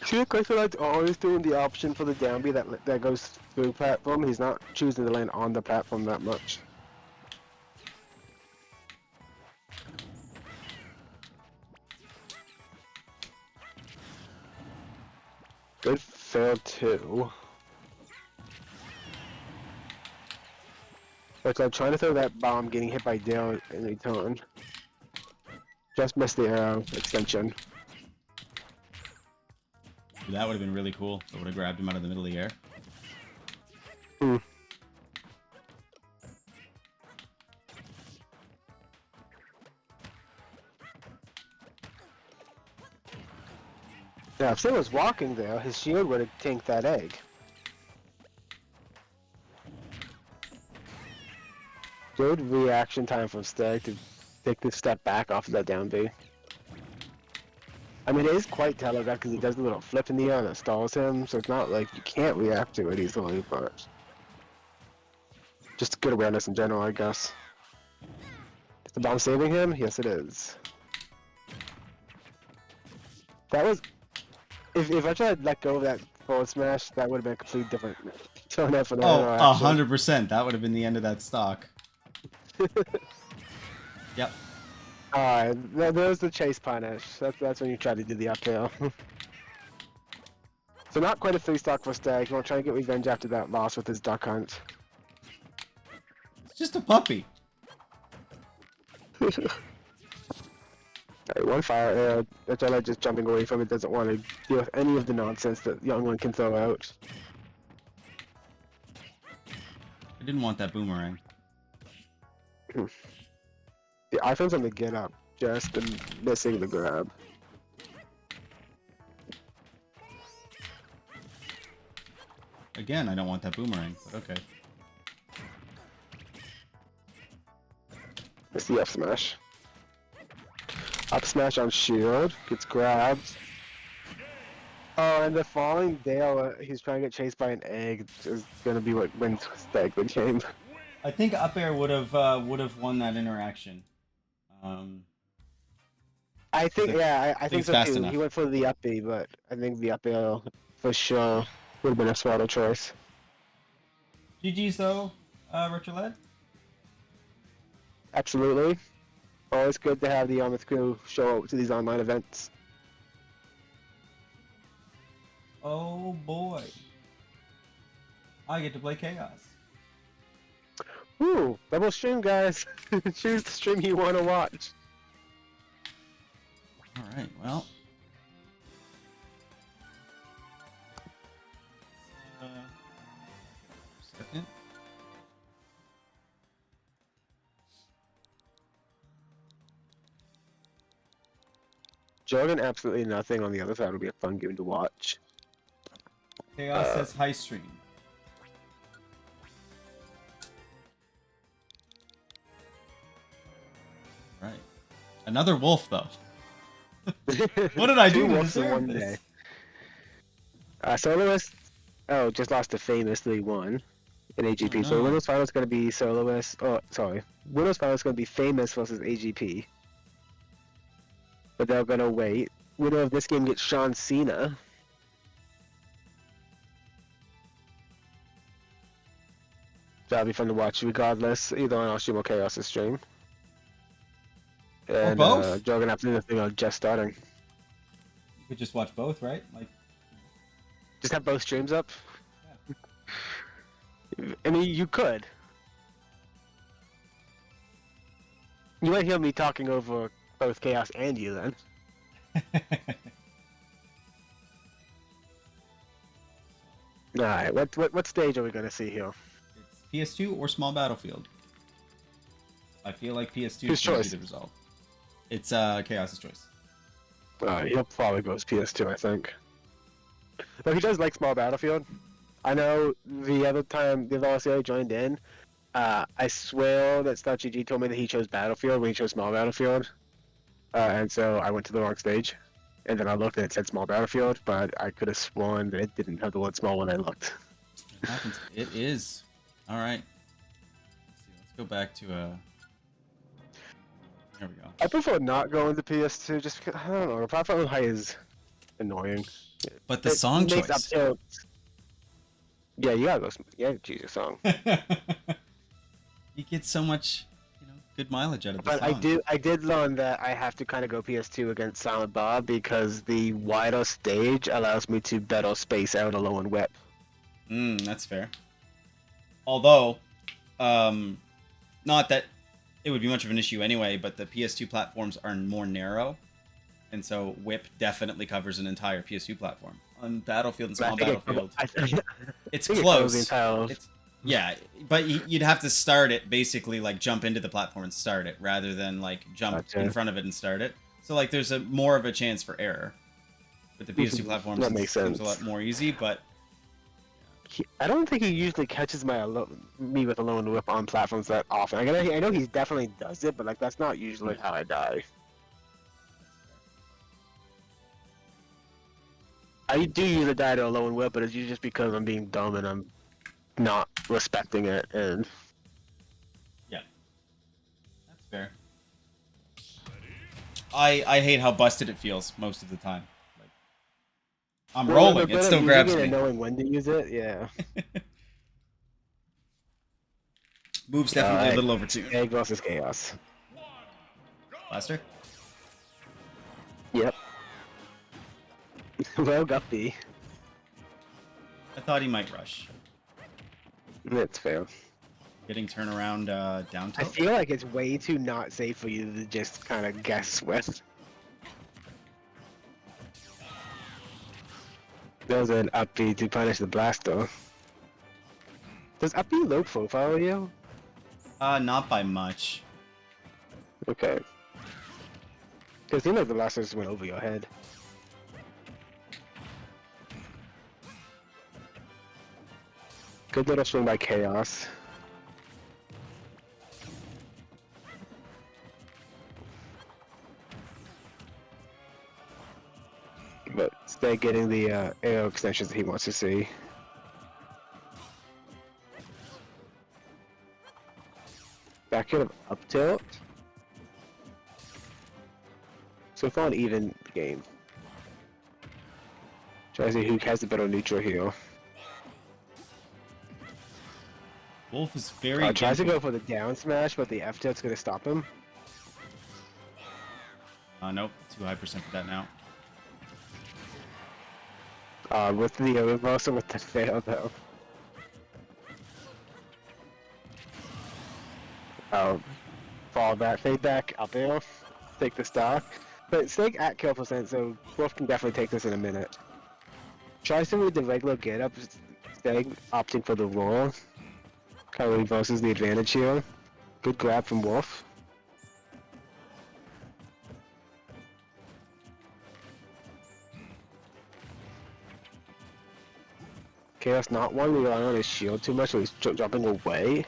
See, Clayton's always doing the option for the down B that goes through platform. He's not choosing to land on the platform that much. Good fail too. But I'm trying to throw that bomb, getting hit by Dale in return. Just missed the arrow extension. That would have been really cool. I would have grabbed him out of the middle of the air. Hmm. Yeah, if Sin was walking there, his shield would have tanked that egg. Good reaction time from Stag to take the step back off of that down B. I mean, it is quite telegraphed because he does the little flip in the air that stalls him, so it's not like you can't react to it easily, but just good awareness in general, I guess. Is the bomb saving him? Yes, it is. That was... If I tried to let go of that forward smash, that would have been a completely different turn out for that Oh, interaction. 100%. That would have been the end of that stock. Yep. Alright, there's the chase punish. That's when you try to do the uphill. So not quite a 3-stock for Stag. You want to try to get revenge after that loss with his duck hunt. It's just a puppy. Alright, one fire arrow. That's all just jumping away from it. Doesn't want to deal with any of the nonsense that young one can throw out. I didn't want that boomerang. The iPhone's on the get up, just missing the grab. Again, I don't want that boomerang, but okay. It's the F smash. Up smash on shield, gets grabbed. Oh, and the falling Dale, he's trying to get chased by an egg, is gonna be what wins Stag the game. I think up air would have won that interaction. I think, yeah, I think He's so fast too. enough. He went for the up B, but I think the up air for sure would have been a smarter choice. GG's though, Richard Led. Absolutely. Always good to have the Yarmouth crew show up to these online events. Oh boy. I get to play Chaos. Woo! Double stream, guys. Choose the stream you want to watch. Alright, well. Second. Jordan, absolutely nothing on the other side would be a fun game to watch. Chaos says high stream. Right. Another wolf though. What did I do Two to wolves in deserve one this? day. Soloist, oh, just lost to Famous 3-1. in AGP. Oh, So no. Winners Final is going to be Soloist. Oh, sorry. Winners Final is going to be Famous versus AGP. But they're going to wait. Winner of this game gets Sean Cena. That'll be fun to watch regardless, either on our stream or Chaos' stream. And both. you're going to have to do the thing of just starting. You could just watch both, right? Like, Just have both streams up? I mean, you could. You might hear me talking over both Chaos and you then. Alright, what stage are we gonna see here? it's PS2 or Small Battlefield. I feel like PS2 Whose is going to choice? be the result. It's Chaos's choice. He'll probably go as PS2, I think. But he does like Small Battlefield. I know the other time the RSC joined in, I swear that StarGG told me that he chose Battlefield when he chose Small Battlefield. And so I went to the wrong stage. And then I looked and it said Small Battlefield, but I could have sworn that it didn't have the word small when I looked. It happens. It is. All right. Let's see. Let's go back to There we go. I prefer not going to PS2 just because, I don't know, the platform height is annoying. But the It song makes choice. Yeah, you gotta go. Yeah, choose your song. You get so much, good mileage out of the But song. I did learn that I have to kind of go PS2 against Silent Bob because the wider stage allows me to better space out a low and whip. That's fair. Although, not that it would be much of an issue anyway, but the PS2 platforms are more narrow, and so whip definitely covers an entire PS2 platform. On Battlefield and Small Battlefield, it's close. Yeah, but you'd have to start it basically like jump into the platform and start it rather than like jump in front of it and start it. So like there's more of a chance for error. With the PS2 platforms, That makes sense. It's a lot more easy, but I don't think he usually catches me with a low and whip on platforms that often. I know he definitely does it, but like that's not usually how I die. I do usually die to a low and whip, but it's usually just because I'm being dumb and I'm not respecting it. And yeah, that's fair. I hate how busted it feels most of the time. Like, I'm rolling, it still grabs me. And knowing when to use it, yeah. Move's definitely a little overtuned. Stag versus Chaos. Blaster? Yep. Well, Guppy. I thought he might rush. That's fair. Getting turnaround down I tilt. feel like it's way too not safe for you to just kind of guess with. There's an uppy to punish the blaster. Does uppy low profile you? Not by much. Okay. Because it seems like the blaster just went over your head. Good little swing by Chaos. But Stag getting the arrow extensions that he wants to see. Back hit of up tilt. So far an even game. Try to see who has the better neutral here. Wolf is very Tries to gimpy. go for the down smash, but the F tilt's gonna stop him. Nope, too high percent for that now. With the reversal with the fail though. Fall back, fade back, up air, take the stock. But Stag at kill percent, so Wolf can definitely take this in a minute. Tries to read the regular get up, Stag opting for the roll. Kind of reverses the advantage here. Good grab from Wolf. Chaos not one relying on his shield too much, so he's jumping away.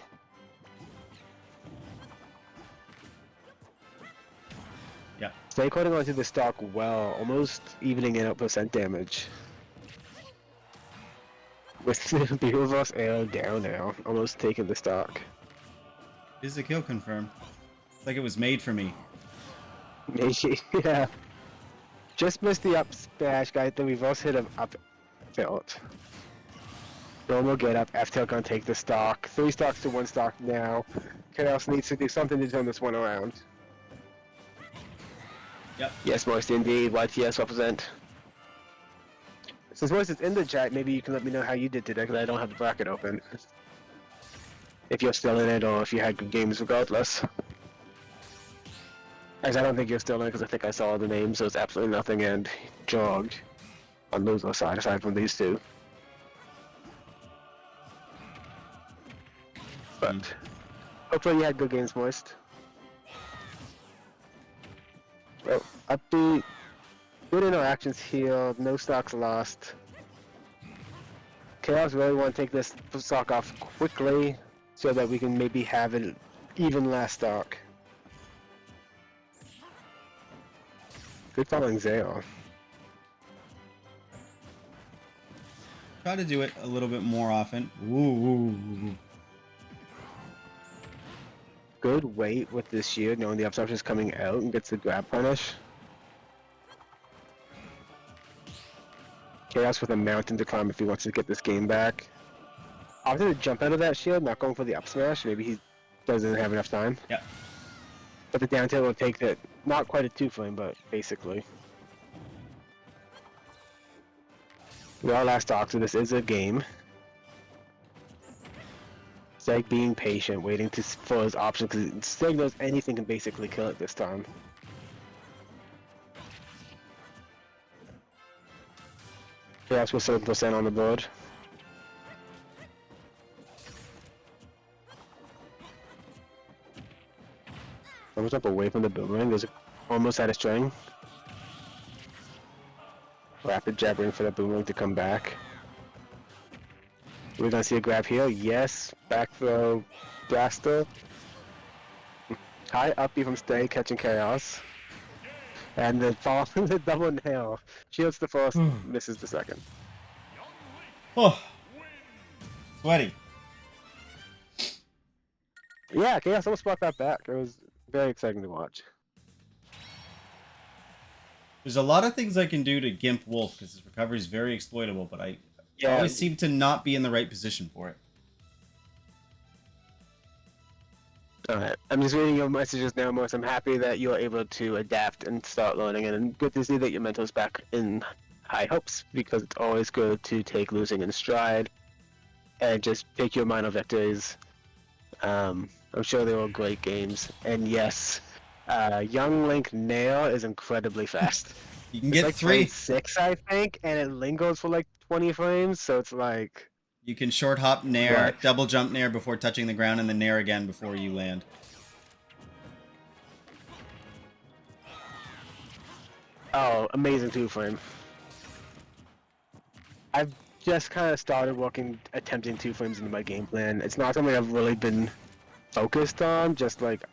Yeah. Stay holding onto the stock well, almost evening out percent damage. With the reverse arrow down now, almost taking the stock. Is a kill confirmed? It's like it was made for me. Yeah. Just missed the up smash, guys. The reverse hit him up tilt. Normal get up. F tilt gonna take the stock. 3 stocks to 1 stock now. Chaos needs to do something to turn this one around. Yep. Yes, Moist, indeed. YTS represent. Since Moist is in the chat, maybe you can let me know how you did today, because I don't have the bracket open. If you're still in it, or if you had good games regardless. As I don't think you're still in it, because I think I saw the names, so it's absolutely nothing, and jogged on loser side, aside from these two. But hopefully you had good games, Moist. Well, upbeat. Good interactions here, no stocks lost. Chaos really want to take this stock off quickly so that we can maybe have an even last stock. Good following Zeo. Try to do it a little bit more often. Ooh. Good weight with this shield, knowing the up smash is coming out and gets the grab punish. Chaos with a mountain to climb if he wants to get this game back. Opting to jump out of that shield, not going for the up smash. Maybe he doesn't have enough time. Yep. But the down tilt will take that, not quite a 2-frame, but basically. We are last stock, so this is a game. Stag being patient, waiting for his option, because Stag knows anything can basically kill it this time. Chaos with 7% on the board. Almost up away from the boomerang. There's almost out of string. Rapid jabbering for that boomerang to come back. We're gonna see a grab here. Yes, back throw, blaster. High up from Stay, catching Chaos. And the fall, the double nail. Shields the first, misses the second. Oh. Sweaty. Yeah, Chaos almost brought that back. It was very exciting to watch. There's a lot of things I can do to gimp Wolf because his recovery is very exploitable, but I always seem to not be in the right position for it. Alright, I'm just reading your messages now, Morris. I'm happy that you're able to adapt and start learning, and good to see that your mental's back in high hopes, because it's always good to take losing in stride and just take your minor victories. I'm sure they were great games, and yes, Young Link Nail is incredibly fast. You can It's get like 3. 6, I think, and it lingers for like 20 frames, so it's like... You can short hop nair, Right. double jump nair before touching the ground, and then nair again before you land. Oh, amazing 2-frame. I've just kind of started attempting 2-frames into my game plan. It's not something I've really been focused on, just like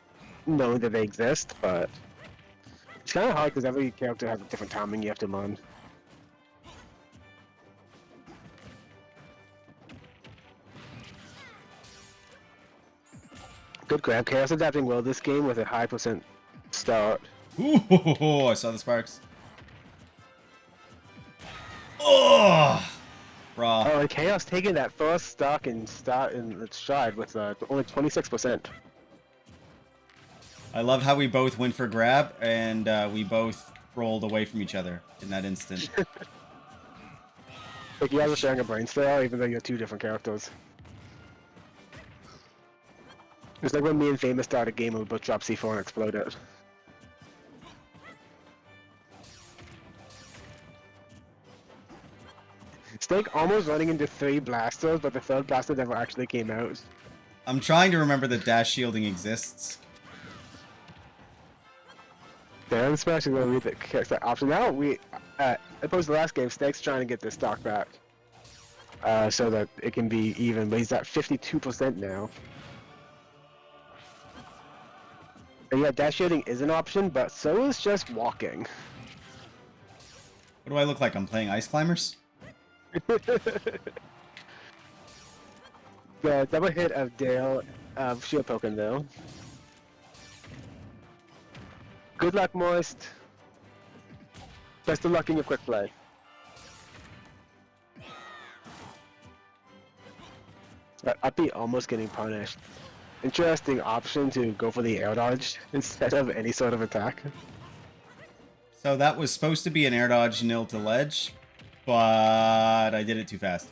knowing that they exist, but it's kind of hard because every character has a different timing you have to learn. Good grab. Chaos adapting well this game with a high % start. Ooh, I saw the sparks. Oh, raw. Oh, and Chaos taking that first stock and start in its stride with only 26%. I love how we both went for grab, and we both rolled away from each other in that instant. Like you guys are sharing a brain style, even though you're 2 different characters. It's like when me and Famous start a game and we both drop C4 and explode it. Stake almost running into 3 blasters, but the 3rd blaster never actually came out. I'm trying to remember that dash shielding exists. Down smash is going to be the option. Now opposed to the last game, Stake's trying to get this stock back. So that it can be even, but he's at 52% now. And yeah, dash shielding is an option, but so is just walking. What do I look like? I'm playing Ice Climbers? double hit of Dale of shield poking though. Good luck, Moist. Best of luck in your quick play. Uppy almost getting punished. Interesting option to go for the air dodge instead of any sort of attack. So that was supposed to be an air dodge nil to ledge, but I did it too fast.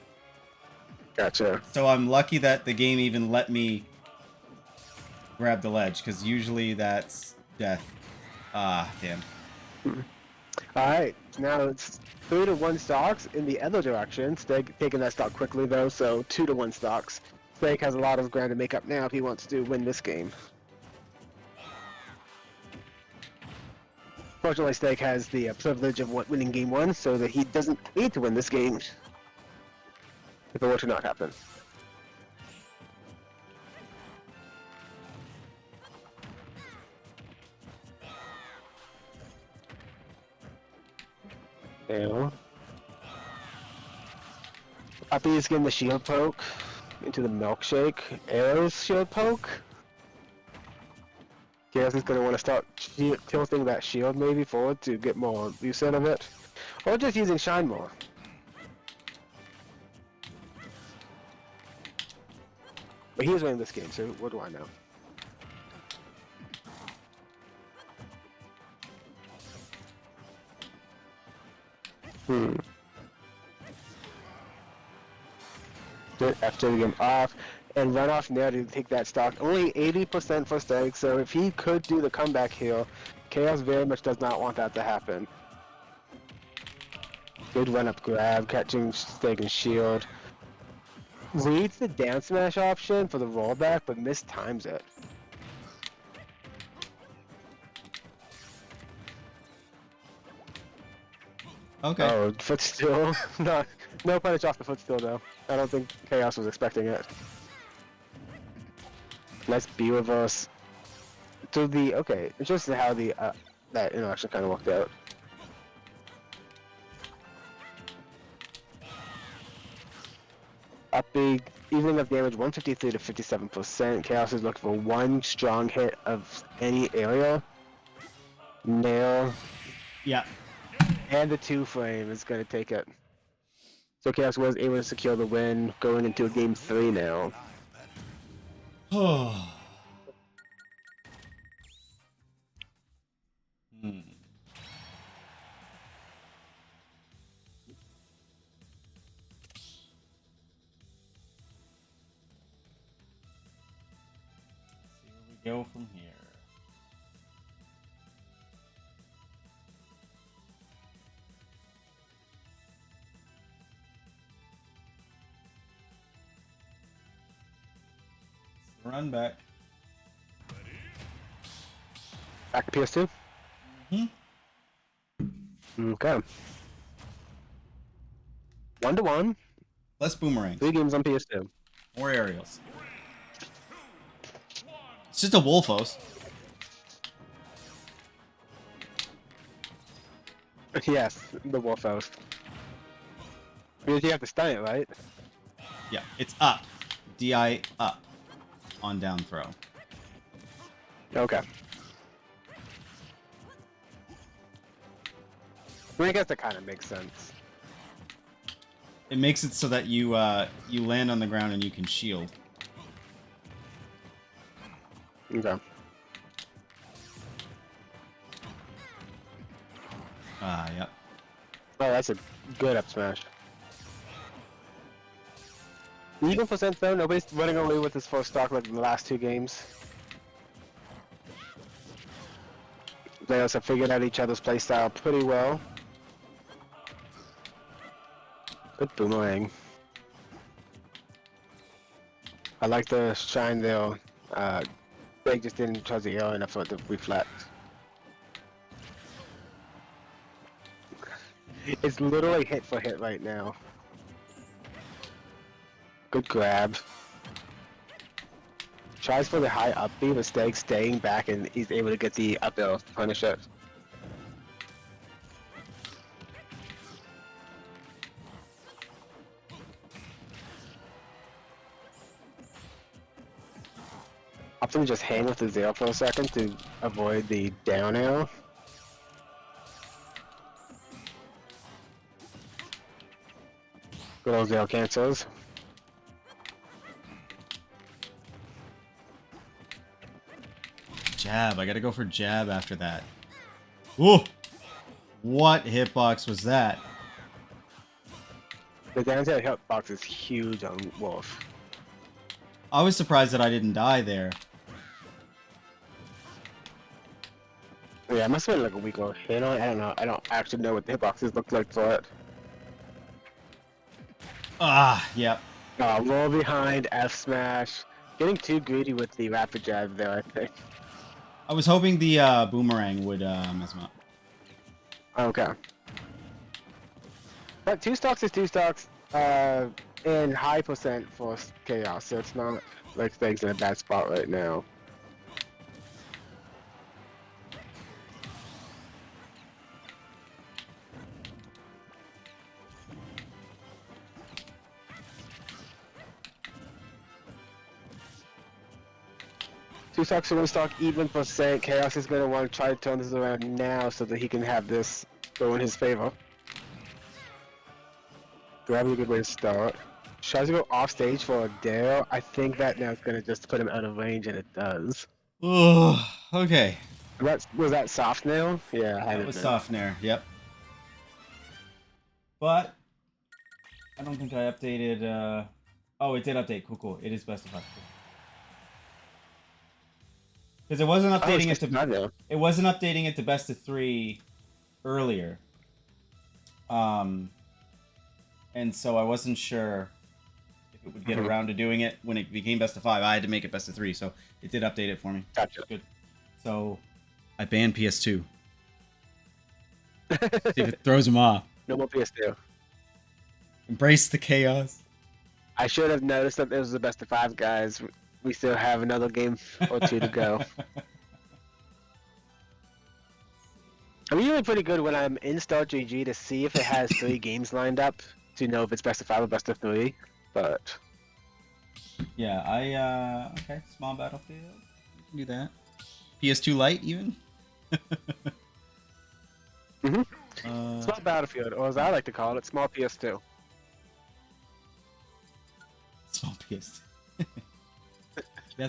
Gotcha. So I'm lucky that the game even let me grab the ledge, because usually that's death. Ah, damn. Alright, now it's 3-1 stocks in the other direction. Stag taking that stock quickly though, so 2-1 stocks. Stag has a lot of ground to make up now if he wants to win this game. Fortunately, Stag has the privilege of winning game 1, so that he doesn't need to win this game if it were to not happen. Now, Uppy is getting the shield poke into the milkshake. Arrow's shield poke. Chaos is going to want to start tilting that shield maybe forward to get more use out of it. Or just using Shine more. But he's winning this game, so what do I know? After the game off and run off now to take that stock. Only 80% for Stag, so if he could do the comeback heal, Chaos very much does not want that to happen. Good run up grab, catching Stag and shield. Reads the down smash option for the rollback, but mistimes it. Okay. Oh, footstool. No punish off the footstool though. I don't think Chaos was expecting it. Nice B reverse. To the okay, interesting how the that interaction kind of worked out. Up big, evening of damage 153 to 57%. Chaos is looking for one strong hit of any area. Nail. Yeah. And the 2-frame is going to take it. So Chaos was able to secure the win, going into game 3 now. Oh. See where we go from here. Run back. Back to PS2? Okay. 1-1. Less boomerangs. 3 games on PS2. More aerials. It's just a Wolfos. Yes, the Wolf House. Because you have to stun it, right? Yeah, it's up. DI up on down throw. Okay. I guess that kind of makes sense. It makes it so that you you land on the ground and you can shield. Okay. Yep. Oh, that's a good up smash. Even percent though, nobody's running away with his first stock like in the last 2 games. They also figured out each other's playstyle pretty well. Good boomerang. I like the shine there. They just didn't charge the air enough for it to reflect. It's literally hit for hit right now. Good grab. Tries for the high up B, but Stag staying back and he's able to get the up air to punish it. Opting to just hang with the zero for a second to avoid the down arrow. Good old zero cancels. Jab. I gotta go for jab after that. Ooh! What hitbox was that? The down zero hitbox is huge on Wolf. I was surprised that I didn't die there. Yeah, it must have been like a weak little hit on it. I don't know. I don't actually know what the hitboxes look like for it. Ah, yep. Roll behind, F smash. Getting too greedy with the rapid jab there, I think. I was hoping the boomerang would mess him up. Okay. But 2 stocks is 2 stocks, and high percent for chaos, so it's not like Stag's in a bad spot right now. Two stocks to 1 stock, even percent. Chaos is going to want to try to turn this around now so that he can have this go in his favor. Grab is a good way to start. Tries to go off stage for a dare. I think that now it's going to just put him out of range, and it does. Oh, okay. Was that soft nail? Yeah, I had That it was now. soft nair, yep. But I don't think I updated. Oh, it did update. Cool, cool. It is best of 5. Because it wasn't updating it to. It wasn't updating it to best of 3 earlier. And so I wasn't sure if it would get around to doing it when it became best of 5. I had to make it best of 3, so it did update it for me. Gotcha. Good. So I banned PS2. See if it throws him off. No more PS2. Embrace the chaos. I should have noticed that this was the best of 5, guys. We still have another game or 2 to go. I'm usually pretty good when I'm in Start GG to see if it has 3 games lined up to know if it's best of 5 or best of 3, but... Yeah, okay, small battlefield. We can do that. PS2 Lite, even? Small Battlefield, or as I like to call it, small PS2. Small PS2.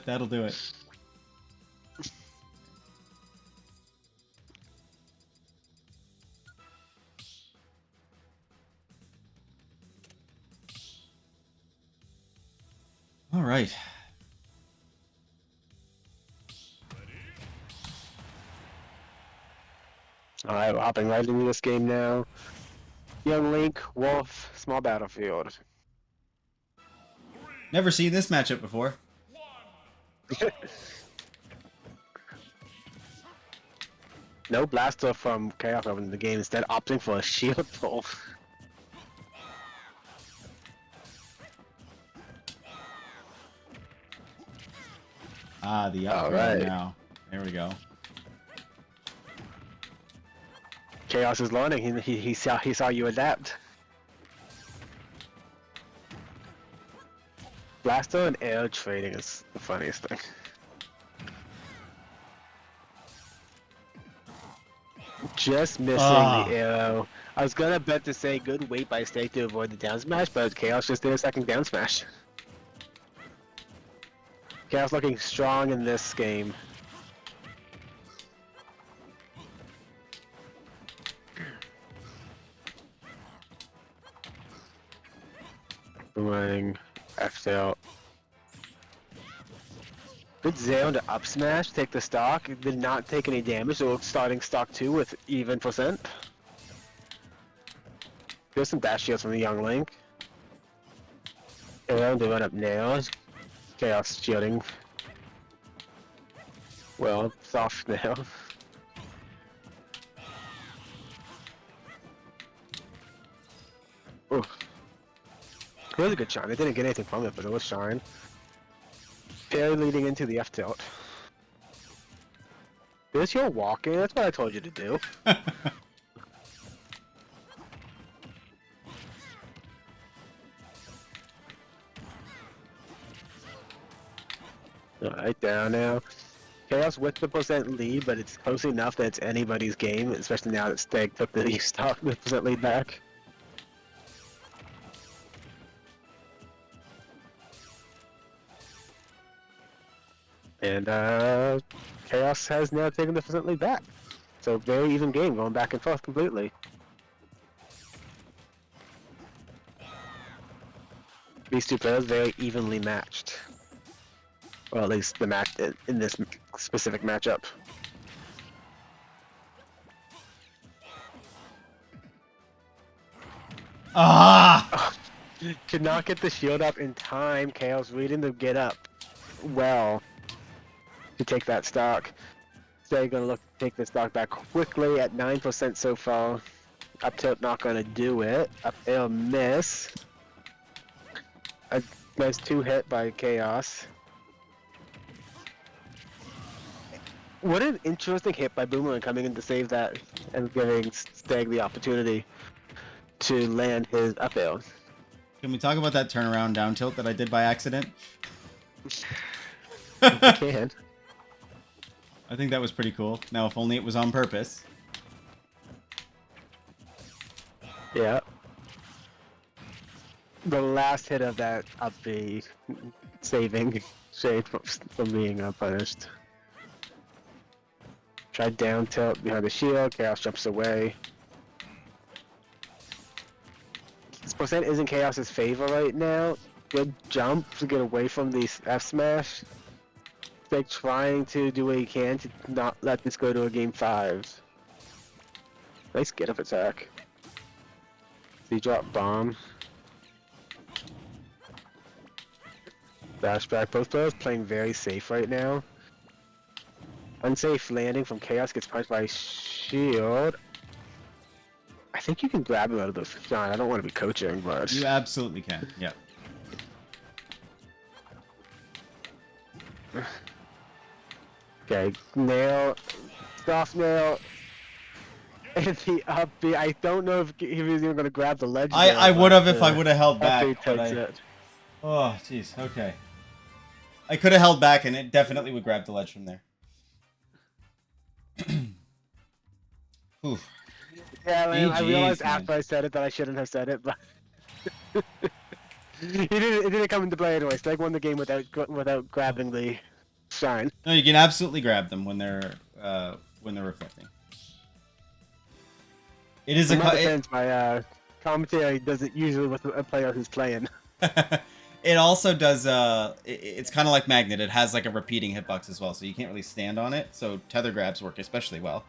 That'll do it. All right. Alright, we're hopping right into this game now. Young Link, Wolf, small Battlefield. Never seen this matchup before. No blaster from Chaos in the game, instead opting for a shield pull. Ah, the up Alright. now. There we go. Chaos is learning, he saw you adapt. Blaster and air trading is the funniest thing. Just missing the arrow. I was gonna bet to say good wait by Stag to avoid the down smash, but Chaos just did a second down smash. Chaos looking strong in this game. Boomerang, F'd out. Good Zero to up smash, take the stock, did not take any damage, so starting stock 2 with even percent. There's some dash shields from the Young Link. Around to run up now. Chaos shielding. Well, soft now. Ooh. Really good shine. They didn't get anything from it, but it was shine. Parry leading into the F tilt. There's your walking. That's what I told you to do. Alright, down now. Chaos with the percent lead, but it's close enough that it's anybody's game, especially now that Stag took the stock with percent lead back. And Chaos has now taken the percent lead back. So very even game, going back and forth completely. These two players very evenly matched. Well, at least the match in this specific matchup. Ah! Could not get the shield up in time. Chaos reading the get up well to take that stock. They're gonna look to take the stock back quickly at 9% so far. Up tilt not gonna do it. Up air miss. A nice 2-hit by Chaos. What an interesting hit by Boomerang coming in to save that and giving Stag the opportunity to land his up air. Can we talk about that turnaround down tilt that I did by accident? I can. I think that was pretty cool. Now, if only it was on purpose. Yeah. The last hit of that up B saving Shade from being punished. Try down tilt behind the shield, Chaos jumps away. This percent isn't Chaos's favor right now. Good jump to get away from the F smash. Like trying to do what he can to not let this go to a game 5. Nice get up attack. He drop bomb. Dash back. Both players playing very safe right now. Unsafe landing from Chaos gets punched by shield. I think you can grab him out of the shot. I don't want to be coaching, but You absolutely can. Yeah. okay. Nail, soft nail. And the up B. I don't know if he was even going to grab the ledge. I would have if I would have held back. But It. Oh, jeez. Okay. I could have held back, and it definitely would grab the ledge from there. Oof. Yeah, man, I GG's, realized man. after I said it that I shouldn't have said it, but it didn't come into play anyway. Stag won the game without grabbing the shine. No, you can absolutely grab them when they're reflecting. It is In my defense, my commentary does it usually with a player who's playing. It also does. It's kind of like Magnet. It has like a repeating hitbox as well, so you can't really stand on it. So tether grabs work especially well.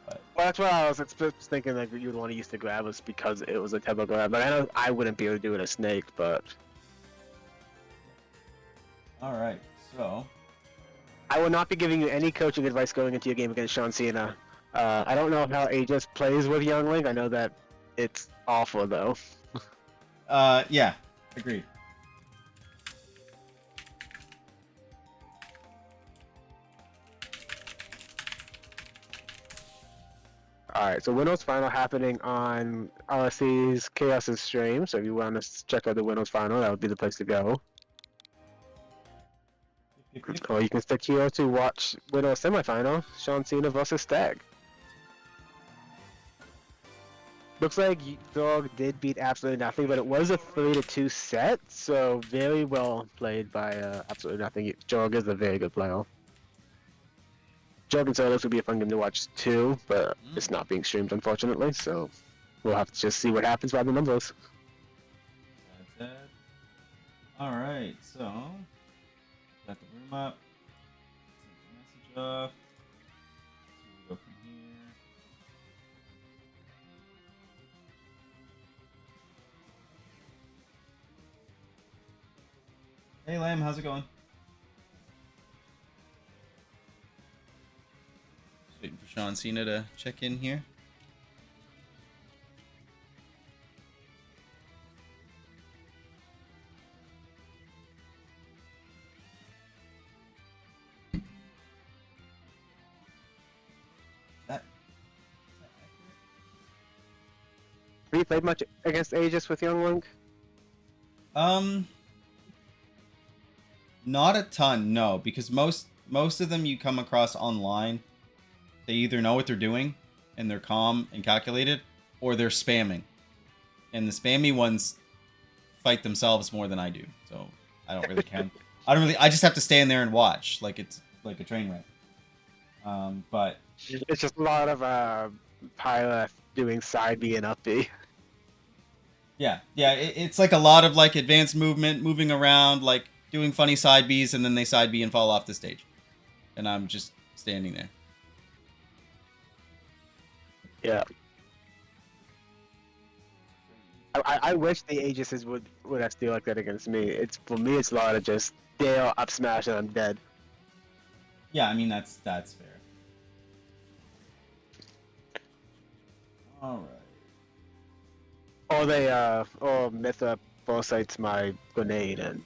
Well, that's what I was thinking. Like you would want to use the grab was because it was a tether grab. But I know I wouldn't be able to do it a snake. But All right, so I will not be giving you any coaching advice going into your game against Sean Cena. I don't know how Aegis plays with Young Link. I know that it's awful though. yeah, agreed. Alright, so Windows Final happening on RSC's Chaos's stream, so if you want to check out the Windows Final, that would be the place to go. Or you can stick here to watch Windows Semifinal, Sean Cena versus Stag. Looks like Dog did beat Absolutely Nothing, but it was a 3-2 set, so very well played by Absolutely Nothing. Jog is a very good player. Jog and Solos would be a fun game to watch too, but it's not being streamed unfortunately, so we'll have to just see what happens by the numbers. That's it. All right, so got the room up. Send the message off. So we go from here. Hey, Lamb, how's it going? Just waiting for Sean Cena to check in here. That Have you played much against Aegis with Young Link? Not a ton, no, because most of them you come across online, they either know what they're doing and they're calm and calculated, or they're spamming. And the spammy ones fight themselves more than I do, so I don't really count. I just have to stay in there and watch, like it's like a train wreck. But It's just a lot of pilot doing side B and up B. yeah, it's like a lot of like advanced movement, moving around, like doing funny side Bs, and then they side B and fall off the stage, and I'm just standing there. Yeah. I wish the Aegises would SD like that against me. It's for me, it's a lot of just Dale up smash and I'm dead. Yeah, I mean that's fair. All right. Or they or Mytha foresights my grenade and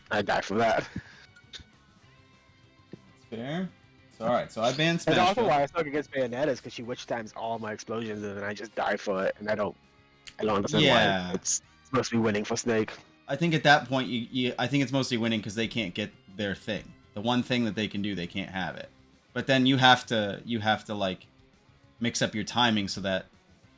I die from that. That's fair. So, all right, so I banned And Smash. also why I suck against Bayonetta is because she witch times all my explosions and then I just die for it and I don't understand Yeah. why it's supposed to be winning for Snake. I think at that point, I think it's mostly winning because they can't get their thing. The one thing that they can do, they can't have it. But then you have to like mix up your timing so that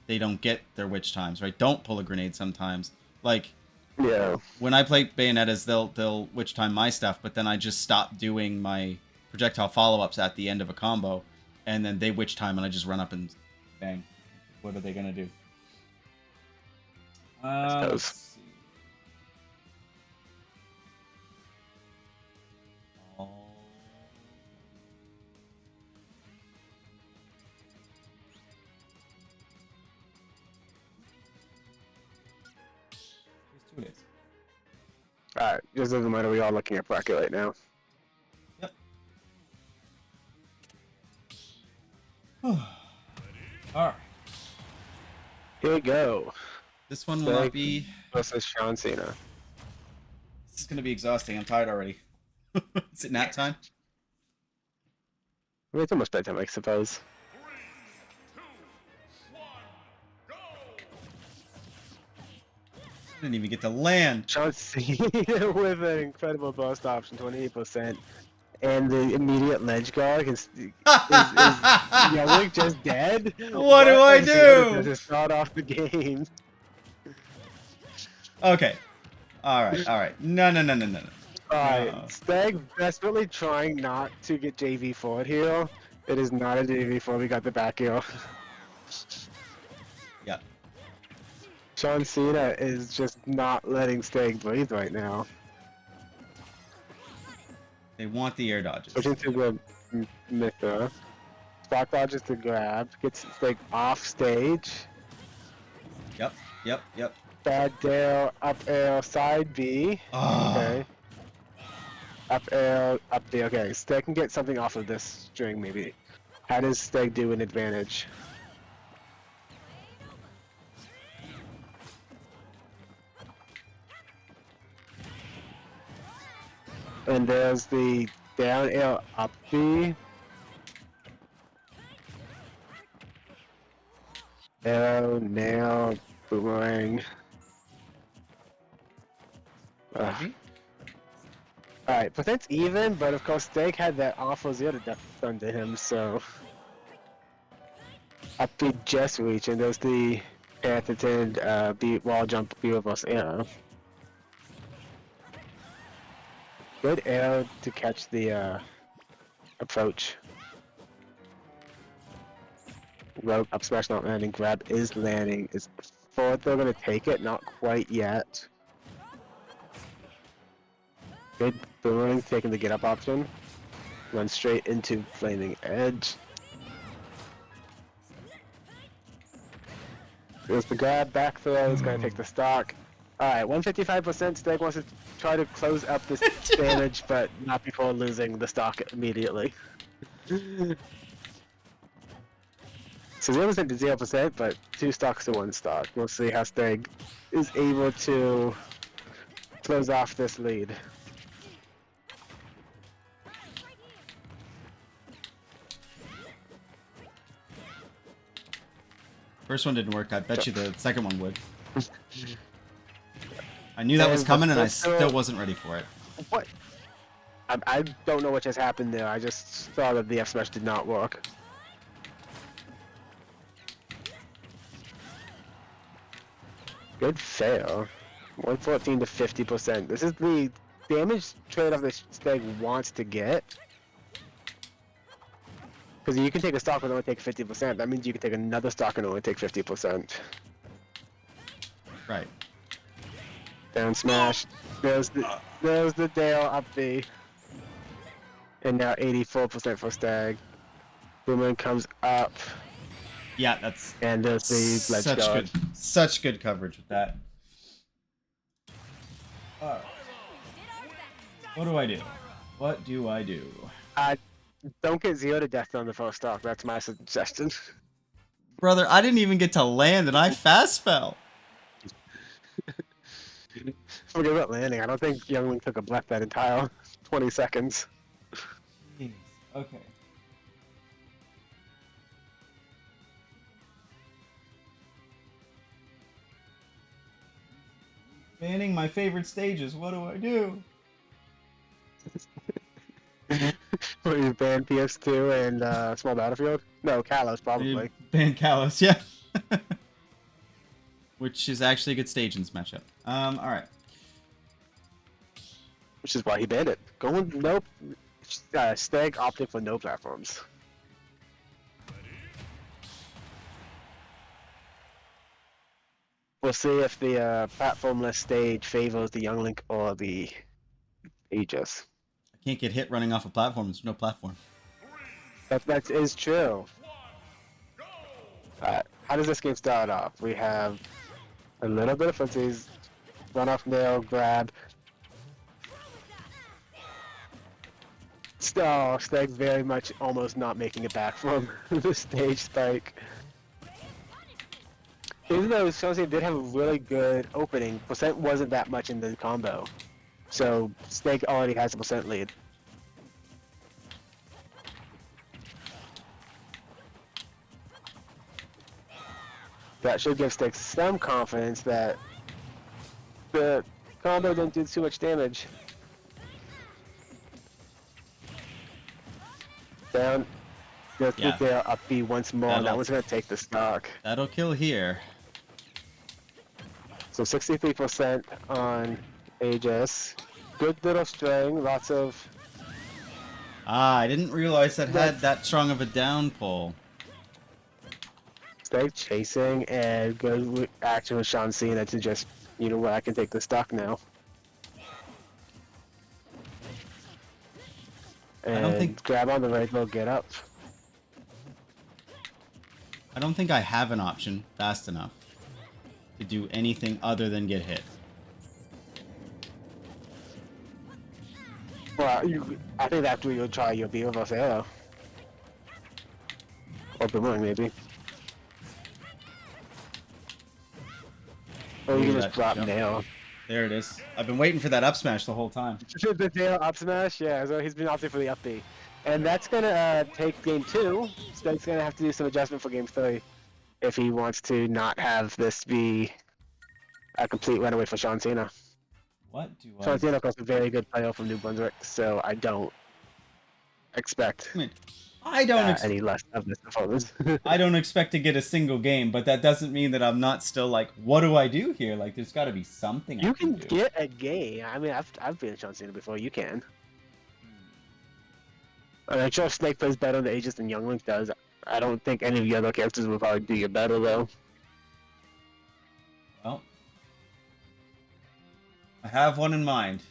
they don't get their witch times, right? Don't pull a grenade sometimes. Like Yeah. when I play Bayonettas, they'll witch time my stuff, but then I just stop doing my projectile follow-ups at the end of a combo, and then they witch time, and I just run up and bang. What are they gonna do? Let's see. Oh. Here's 2 days. Alright, just doesn't matter, we are looking at bracket right now. Yep. Alright. Here we go. This one will not be... Versus Sean Cena. This is going to be exhausting. I'm tired already. Is it nap time? I mean, it's almost bedtime, I suppose. 3, 2, 1, go! I didn't even get to land. Sean Cena with an incredible burst option, 28%. And the immediate ledge guard is Yellick just dead? What do I do? To start off the game. Okay. Alright. No. Alright, Stag desperately trying not to get JV forward here. It is not a JV4, we got the back heel. Yep. Sean Cena is just not letting Stag breathe right now. They want the air dodges. Switching to the Mytha. Spot dodges to grab, gets Stag off stage. Yep. Bad Dale, up air, side B. Ah. Okay. Up air, up B. Okay, Stag can get something off of this string maybe. How does Stag do an advantage? And there's the down air, up B. Arrow, nail, boomerang. Alright, but that's even, but of course Stag had that awful zero death done to him, so... Up B just reach, and there's the path attend, wall jump, B reverse arrow. Good arrow to catch the, approach. Rogue up smash not landing, grab is landing, is forward they're gonna take it, not quite yet. Good boomerang taking the get up option. Run straight into flaming edge. There's the grab, back throw, is gonna take the stock. Alright, 155%, Stag wants to try to close up this damage, but not before losing the stock immediately. So 0% to 0%, but 2 stocks to 1 stock. We'll see how Stag is able to close off this lead. First one didn't work. I bet you the second one would. I knew that was And coming, and I Mephisto- still wasn't ready for it. What? I don't know what just happened there. I just saw that the F smash did not work. Good fail. 114 to 50%. This is the damage trade-off that Stag wants to get. Because you can take a stock and only take 50%. That means you can take another stock and only take 50%. Right. Down smash. There's the Dale up B. And now 84% for Stag. Boomerang comes up. Yeah, that's And there's the ledge guard. such good coverage with that. Alright. What do I do? What do I do? Don't get 0 to death on the first stock. That's my suggestion. Brother, I didn't even get to land, and I fast fell. Forget about landing. I don't think Youngling took a breath that entire 20 seconds. Jeez. Okay. Banning my favorite stages. What do I do? What, you ban PS2 and Small Battlefield? No, Kalos probably. Ban Kalos, yeah. Which is actually a good stage in this matchup. Alright. Which is why he banned it. Going nope. Stag opted for no platforms. We'll see if the platformless stage favors the Young Link or the Aegis. I can't get hit running off a platform. There's no platform. That is true. Alright, how does this game start off? We have a little bit of footsies, run off nail, grab. Stag's very much almost not making it back from the stage spike. Even though Swansea did have a really good opening, percent wasn't that much in the combo. So Stag already has a percent lead. That should give Stag some confidence that the combo didn't do too much damage. Down. Let's Yeah. get there up B once more. That'll- That one's gonna take the stock. That'll kill here. So 63% on Aegis. Good little string, lots of... Ah, I didn't realize that had that strong of a down pull. Stag chasing and good action with Sean Cena to just, you know what, I can take the stock now. And I don't think- grab on the right will get up. I don't think I have an option fast enough to do anything other than get hit. Well, I think after you'll try your B reverse arrow. Or boomerang maybe. Or you Ooh, can that just drop jump. nail. There it is. I've been waiting for that up smash the whole time. The nail up smash, yeah, so he's been opting for the up B. And that's gonna take game 2. Stag's gonna have to do some adjustment for game 3 if he wants to not have this be a complete runaway for Sean Cena. What do Sean I... Cena, of course, a very good player from New Brunswick, so I don't expect I mean, I don't any less of this performance. I don't expect to get a single game, but that doesn't mean that I'm not still like, what do I do here? Like, there's got to be something You I can can do. get a game. I mean, I've been Sean Cena before. You can. I'm sure Snake plays better on the Aegis than Young Link does. I don't think any of the other characters will probably do you better though. Well, I have one in mind.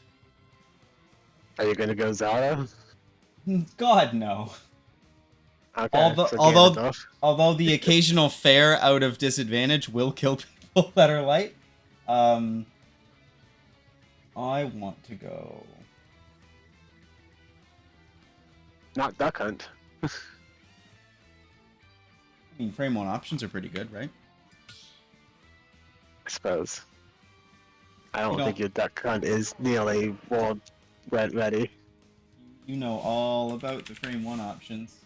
Are you gonna go Zara? God, no. Okay. Although- so although- Ganondorf. Although the occasional fair out of disadvantage will kill people that are light, I want to go. Not Duck Hunt. I mean, frame one options are pretty good, right? I suppose. I don't You think your Duck Hunt is nearly world ready. You know all about the frame one options.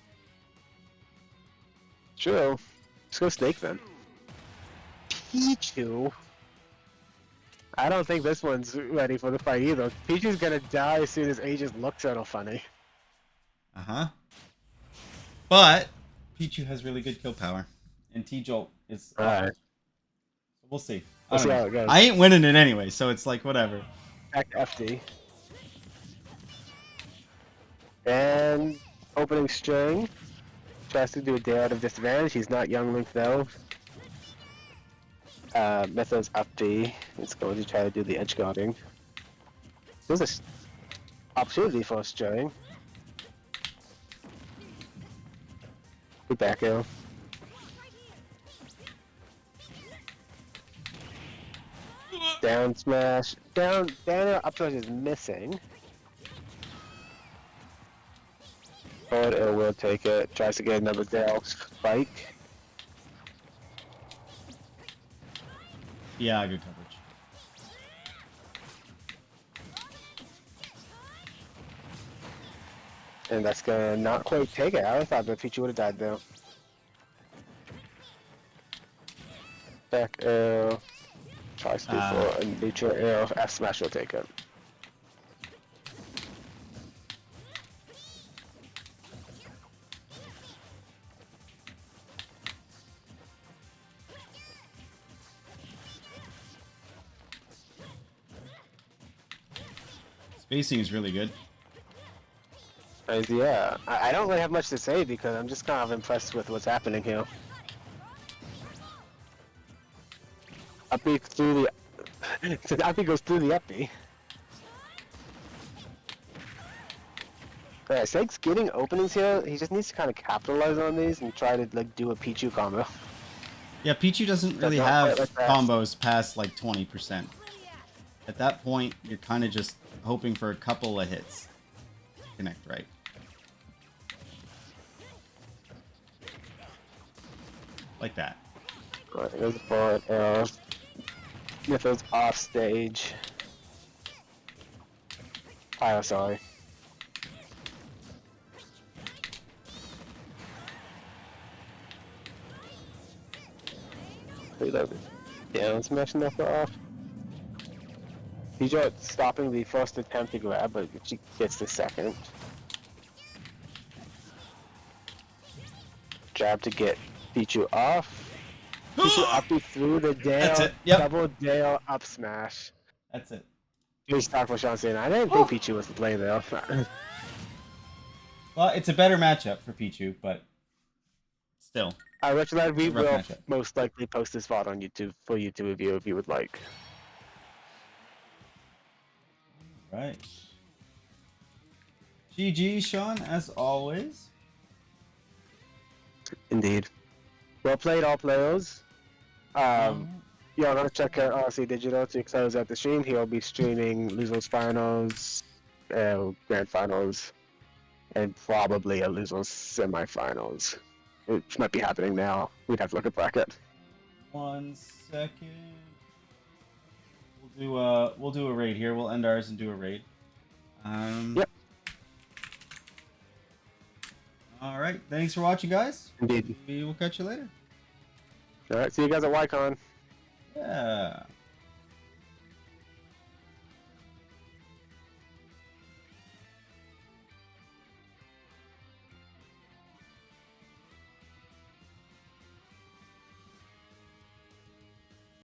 True. Let's go Snake then. Pichu. I don't think this one's ready for the fight either. Pichu's gonna die as soon as A just looks a little funny. Uh-huh. But Pichu has really good kill power. And T-Jolt is awful. Alright. So we'll see. I We'll don't see know. how it goes. I ain't winning it anyway, so it's like whatever. Back to FD. And opening string. Tries to do a day out of disadvantage. He's not Young Link though. Mythos up D. It's going to try to do the edge guarding. There's an opportunity for a string. Good back air. Down smash. Down air up smash is missing. Forward air will take it. Tries to get another Dale spike. Yeah, good coverage. And that's gonna not quite take it. I thought the Pichu would have died there. Back air. Tries to do for a neutral air. F smash will take it. Spacing is really good. Yeah, I don't really have much to say because I'm just kind of impressed with what's happening here. Uppy through the... Uppy goes through the uppy. Yeah, Stag's getting openings here. He just needs to kind of capitalize on these and try to like do a Pichu combo. Yeah, Pichu doesn't really not have quite like that. combos past like 20%. At that point, you're kind of just hoping for a couple of hits to connect right. Like that. Alright, there's the forward air. Mythos off stage. Oh, sorry. Down smash Mythos off. He's just stopping the first attempt to grab, but she gets the second. Jab to get Pichu off. Pichu uppy through the Dale. That's it, yep. Double Dale up smash. That's it. Here's talk for Sean saying, I didn't think Pichu was the play there. Well, it's a better matchup for Pichu, but still. Richard, we It's a rough will matchup. most likely post this VOD on YouTube for you to review if you would like. Right. GG, Sean, as always. Indeed. Well played, all players. Yeah, I'm gonna check out RSC Digital to close out the stream. He'll be streaming Losers Finals, Grand Finals, and probably a Losers Semifinals, which might be happening now. We'd have to look at bracket. 1 second. We'll do a raid here. We'll end ours and do a raid. Yep. All right. Thanks for watching, guys. Indeed. We will catch you later. All right. See you guys at YCon. Yeah.